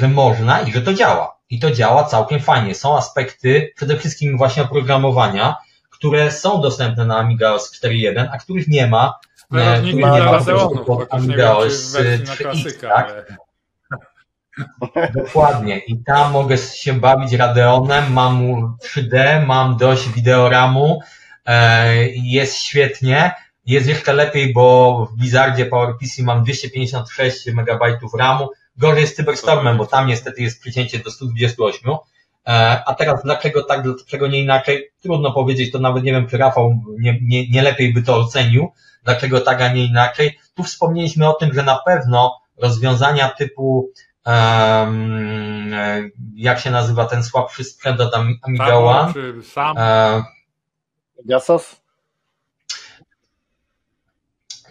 że można i że to działa. I to działa całkiem fajnie. Są aspekty, przede wszystkim właśnie oprogramowania, które są dostępne na Amiga OS 4.1, a których nie ma. Sterowniki dla Radeonów, chociaż nie wiem, czy w wersji na klasyka, tak? Ale... Dokładnie. I tam mogę się bawić Radeonem, mam 3D, mam dość wideoramu, jest świetnie. Jest jeszcze lepiej, bo w Blizzardzie PowerPC mam 256 MB RAMu. Gorzej jest z Cyberstormem, bo tam niestety jest przycięcie do 128. A teraz dlaczego tak, dlaczego nie inaczej? Trudno powiedzieć, to nawet nie wiem, czy Rafał nie lepiej by to ocenił. Dlaczego tak, a nie inaczej? Tu wspomnieliśmy o tym, że na pewno rozwiązania typu jak się nazywa ten słabszy sprzęt od Amiga One? Gasos?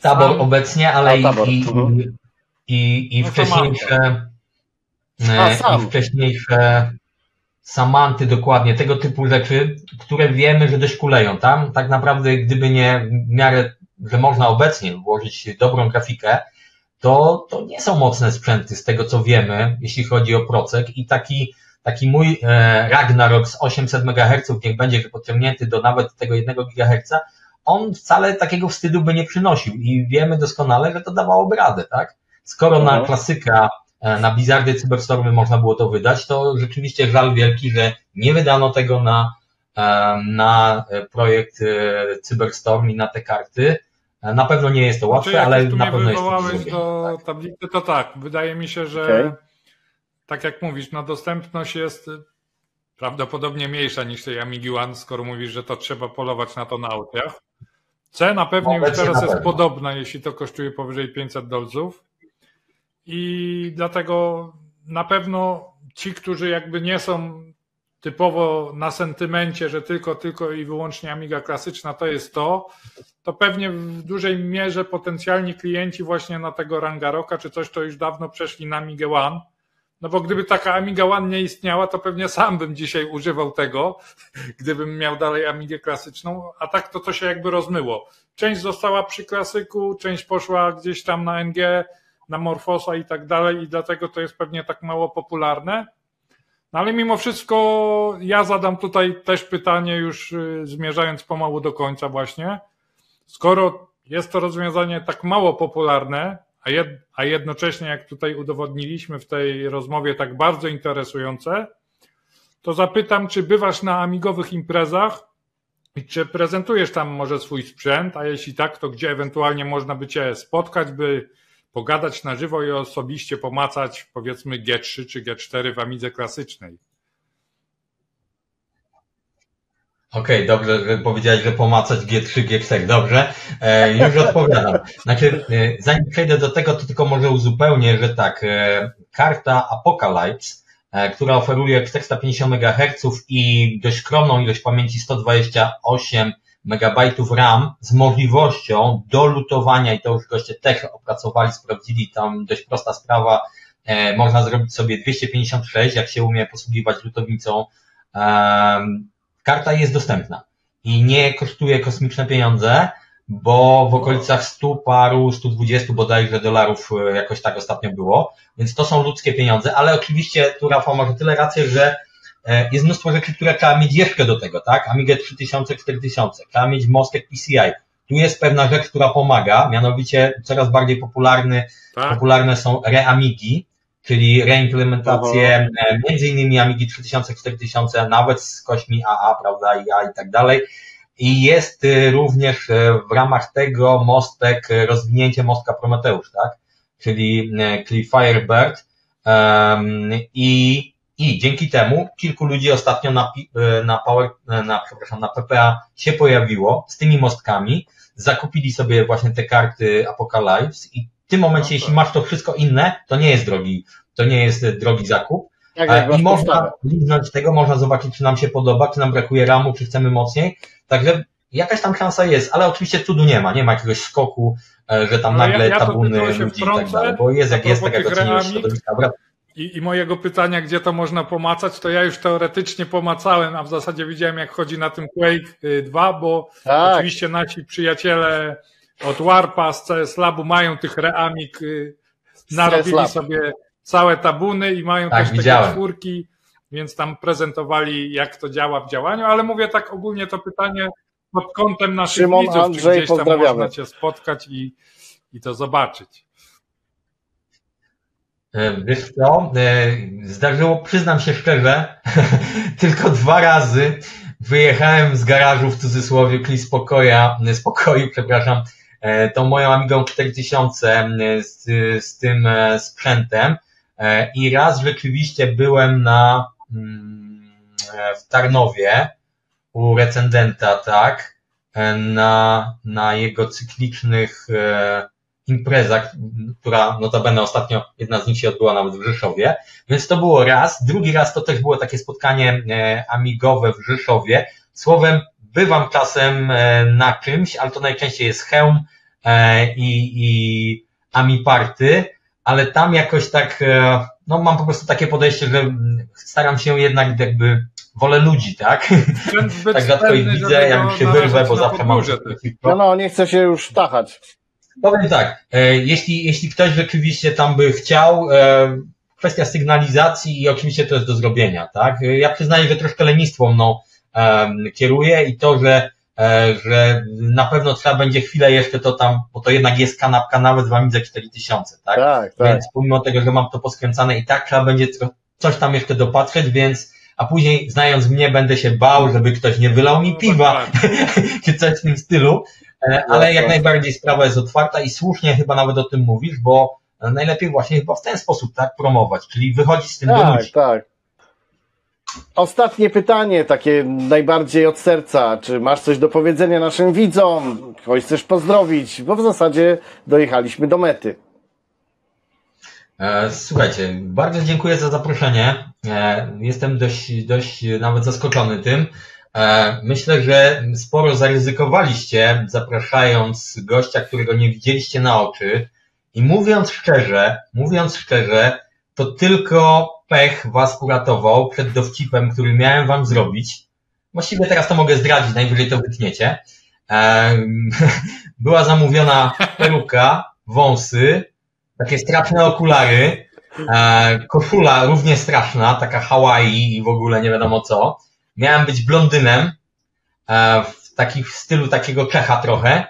Tabor obecnie, ale i wcześniejsze Samanty, dokładnie, tego typu rzeczy, które wiemy, że dość kuleją tam. Tak naprawdę, gdyby nie w miarę, że można obecnie włożyć dobrą grafikę, to nie są mocne sprzęty z tego, co wiemy, jeśli chodzi o procek i taki mój Ragnarok z 800 MHz, niech będzie podciągnięty do nawet tego 1 GHz, on wcale takiego wstydu by nie przynosił i wiemy doskonale, że to dawałoby radę, tak? Skoro na klasyka, na Blizzardy, Cyberstormy można było to wydać, to rzeczywiście żal wielki, że nie wydano tego na projekt Cyberstorm i na te karty. Na pewno nie jest to łatwe, ale na pewno jest to zrobione. Do tablicy, to tak, wydaje mi się, że tak jak mówisz, no dostępność jest prawdopodobnie mniejsza niż tej Amigi One, skoro mówisz, że to trzeba polować na to na aukcjach. Cena pewnie już teraz jest podobna, jeśli to kosztuje powyżej $500. I dlatego na pewno ci, którzy jakby nie są typowo na sentymencie, że tylko i wyłącznie Amiga klasyczna to jest to pewnie w dużej mierze potencjalni klienci właśnie na tego Rangnaroka czy coś, to już dawno przeszli na Amigę One. No bo gdyby taka Amiga One nie istniała, to pewnie sam bym dzisiaj używał tego, gdybym miał dalej Amigę klasyczną, a tak to się jakby rozmyło. Część została przy klasyku, część poszła gdzieś tam na NG, na Morfosa i tak dalej i dlatego to jest pewnie tak mało popularne. No ale mimo wszystko ja zadam tutaj też pytanie już zmierzając pomału do końca właśnie. Skoro jest to rozwiązanie tak mało popularne, a jednocześnie, jak tutaj udowodniliśmy w tej rozmowie, tak bardzo interesujące, to zapytam, czy bywasz na amigowych imprezach i czy prezentujesz tam może swój sprzęt, a jeśli tak, to gdzie ewentualnie można by cię spotkać, by pogadać na żywo i osobiście pomacać, powiedzmy, G3 czy G4 w Amidze klasycznej. Okej, dobrze, że powiedziałeś, że pomacać G3, G4, dobrze, już odpowiadam. Znaczy, zanim przejdę do tego, to tylko może uzupełnię, że tak, karta Apocalypse, która oferuje 450 MHz i dość skromną ilość pamięci 128 MB RAM z możliwością do lutowania, i to już goście też opracowali, sprawdzili, tam dość prosta sprawa, można zrobić sobie 256, jak się umie posługiwać lutownicą. Karta jest dostępna i nie kosztuje kosmiczne pieniądze, bo w okolicach 100 paru, 120 bodajże dolarów jakoś tak ostatnio było, więc to są ludzkie pieniądze, ale oczywiście tu Rafał ma tyle rację, że jest mnóstwo rzeczy, które trzeba mieć jeszcze do tego, tak? Amigę 3000, 4000, trzeba mieć mostek PCI. Tu jest pewna rzecz, która pomaga, mianowicie coraz bardziej popularne są reamigi, czyli reimplementacje między innymi Amigi 3000, 4000, nawet z kośmi AA, prawda, i tak dalej. I jest również w ramach tego mostek, rozwinięcie mostka Prometeusz, tak? Czyli Firebird. I dzięki temu kilku ludzi ostatnio na PPA się pojawiło z tymi mostkami, zakupili sobie właśnie te karty Apocalypse i w tym momencie, jeśli masz to wszystko inne, to nie jest drogi zakup. I można liznąć tego, można zobaczyć, czy nam się podoba, czy nam brakuje ramu, czy chcemy mocniej. Także jakaś tam szansa jest, ale oczywiście cudu nie ma jakiegoś skoku, że tam nagle tabuny ludzi i tak dalej, bo jest jak jest, tak jak oceniłeś środowiska. I mojego pytania, gdzie to można pomacać, to ja już teoretycznie pomacałem, a w zasadzie widziałem, jak chodzi na tym Quake 2, bo oczywiście nasi przyjaciele od Warpa z CS Labu mają tych reamik, narobili sobie całe tabuny i mają też takie czwórki, więc tam prezentowali, jak to działa w działaniu, ale mówię tak ogólnie to pytanie pod kątem naszych widzów, Andrzej, czy gdzieś tam można cię spotkać i to zobaczyć. Wiesz co, zdarzyło, przyznam się szczerze, tylko 2 razy wyjechałem z garażu, w cudzysłowie, spokoju, przepraszam, tą moją Amigą 4000 z tym sprzętem i raz rzeczywiście byłem w Tarnowie u recenzenta, tak, na jego cyklicznych imprezach, która notabene ostatnio jedna z nich się odbyła nawet w Rzeszowie, więc to było raz. Drugi raz to też było takie spotkanie amigowe w Rzeszowie. Słowem, bywam czasem na czymś, ale to najczęściej jest Chełm i AmiParty, ale tam jakoś tak, no mam po prostu takie podejście, że staram się jednak jakby wolę ludzi, tak? Tak rzadko ich widzę, jak się wyrwę, bo zawsze mam... No, nie chcę się już tachać. Powiem tak, jeśli ktoś rzeczywiście tam by chciał, kwestia sygnalizacji i oczywiście to jest do zrobienia, tak? Ja przyznaję, że troszkę lenistwo mną kieruje i to, że na pewno trzeba będzie chwilę jeszcze to tam, bo to jednak jest kanapka nawet w Amidze 4000, tak? Tak. Więc pomimo tego, że mam to poskręcane i tak trzeba będzie coś tam jeszcze dopatrzeć, więc a później, znając mnie, będę się bał, żeby ktoś nie wylał mi piwa, czy coś w tym stylu, ale jak najbardziej sprawa jest otwarta i słusznie chyba nawet o tym mówisz, bo najlepiej właśnie chyba w ten sposób tak promować, czyli wychodzić z tym do ludzi. Tak. Ostatnie pytanie, takie najbardziej od serca. Czy masz coś do powiedzenia naszym widzom? Kogoś chcesz pozdrowić? Bo w zasadzie dojechaliśmy do mety. Słuchajcie, bardzo dziękuję za zaproszenie. Jestem dość nawet zaskoczony tym. Myślę, że sporo zaryzykowaliście, zapraszając gościa, którego nie widzieliście na oczy. I mówiąc szczerze, to tylko pech was uratował przed dowcipem, który miałem wam zrobić. Właściwie teraz to mogę zdradzić, najwyżej to wytniecie. Była zamówiona peruka, wąsy, takie straszne okulary, koszula równie straszna, taka Hawaii i w ogóle nie wiadomo co. Miałem być blondynem, w stylu takiego Czecha trochę.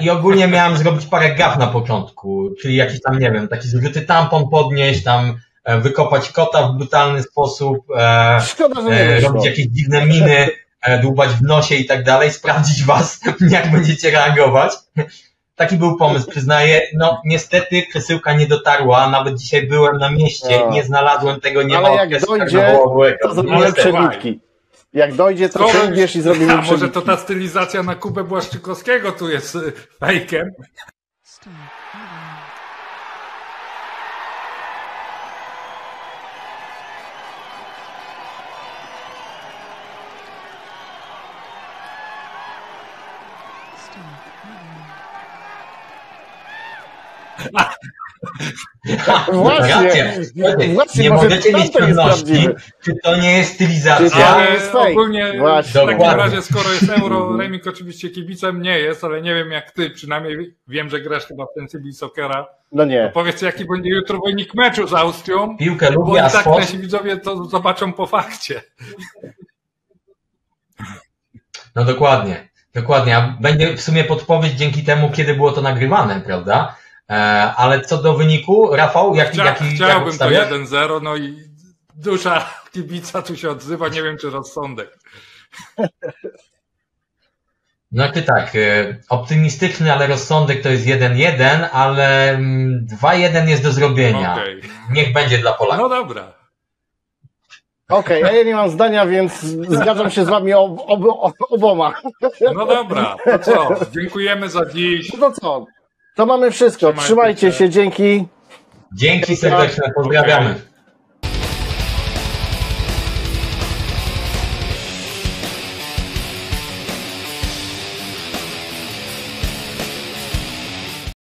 I ogólnie miałem zrobić parę gaf na początku, czyli jakiś tam, nie wiem, taki zużyty tampon podnieść, tam wykopać kota w brutalny sposób, Szkoda, że nie wyszło. robić jakieś dziwne miny, dłubać w nosie i tak dalej, sprawdzić was, jak będziecie reagować. Taki był pomysł, przyznaję. No niestety przesyłka nie dotarła, nawet dzisiaj byłem na mieście, nie znalazłem tego, nie ma Ale jak dojdzie, to zrobimy przebitki. Jak dojdzie, to sięgniesz i zrobimy A może przebitki. to ta stylizacja na Kubę Błaszczykowskiego tu jest fejkiem? Właśnie, nie może możecie mieć tamto jest pewności, prawdziwe. czy to nie jest Czy stylizacja. to- Ale jest fake. ogólnie Właśnie. w takim Dokładnie. razie, skoro jest Euro, Remik oczywiście kibicem nie jest, ale nie wiem jak ty, przynajmniej wiem, że grasz chyba w ten CB Soccera. No nie. Powiedz, jaki będzie jutro wynik meczu z Austrią, Piłkę bo lubię, i a tak sport... nasi widzowie to zobaczą po fakcie. No dokładnie, dokładnie. A będzie w sumie podpowiedź dzięki temu, kiedy było to nagrywane, prawda? Ale co do wyniku, Rafał, jak Chciałbym to obstawiasz? 1-0, no i dusza kibica tu się odzywa, nie wiem czy rozsądek. Znaczy tak, optymistyczny, ale rozsądek to jest 1-1, ale 2-1 jest do zrobienia. Okej. Niech będzie dla Polaków. No dobra. Okej, a ja nie mam zdania, więc zgadzam się z wami oboma. No dobra, to co? Dziękujemy za dziś. No to co? To mamy wszystko. Trzymajcie Trzymajcie się. się, dzięki. Dzięki serdeczne, pozdrawiamy.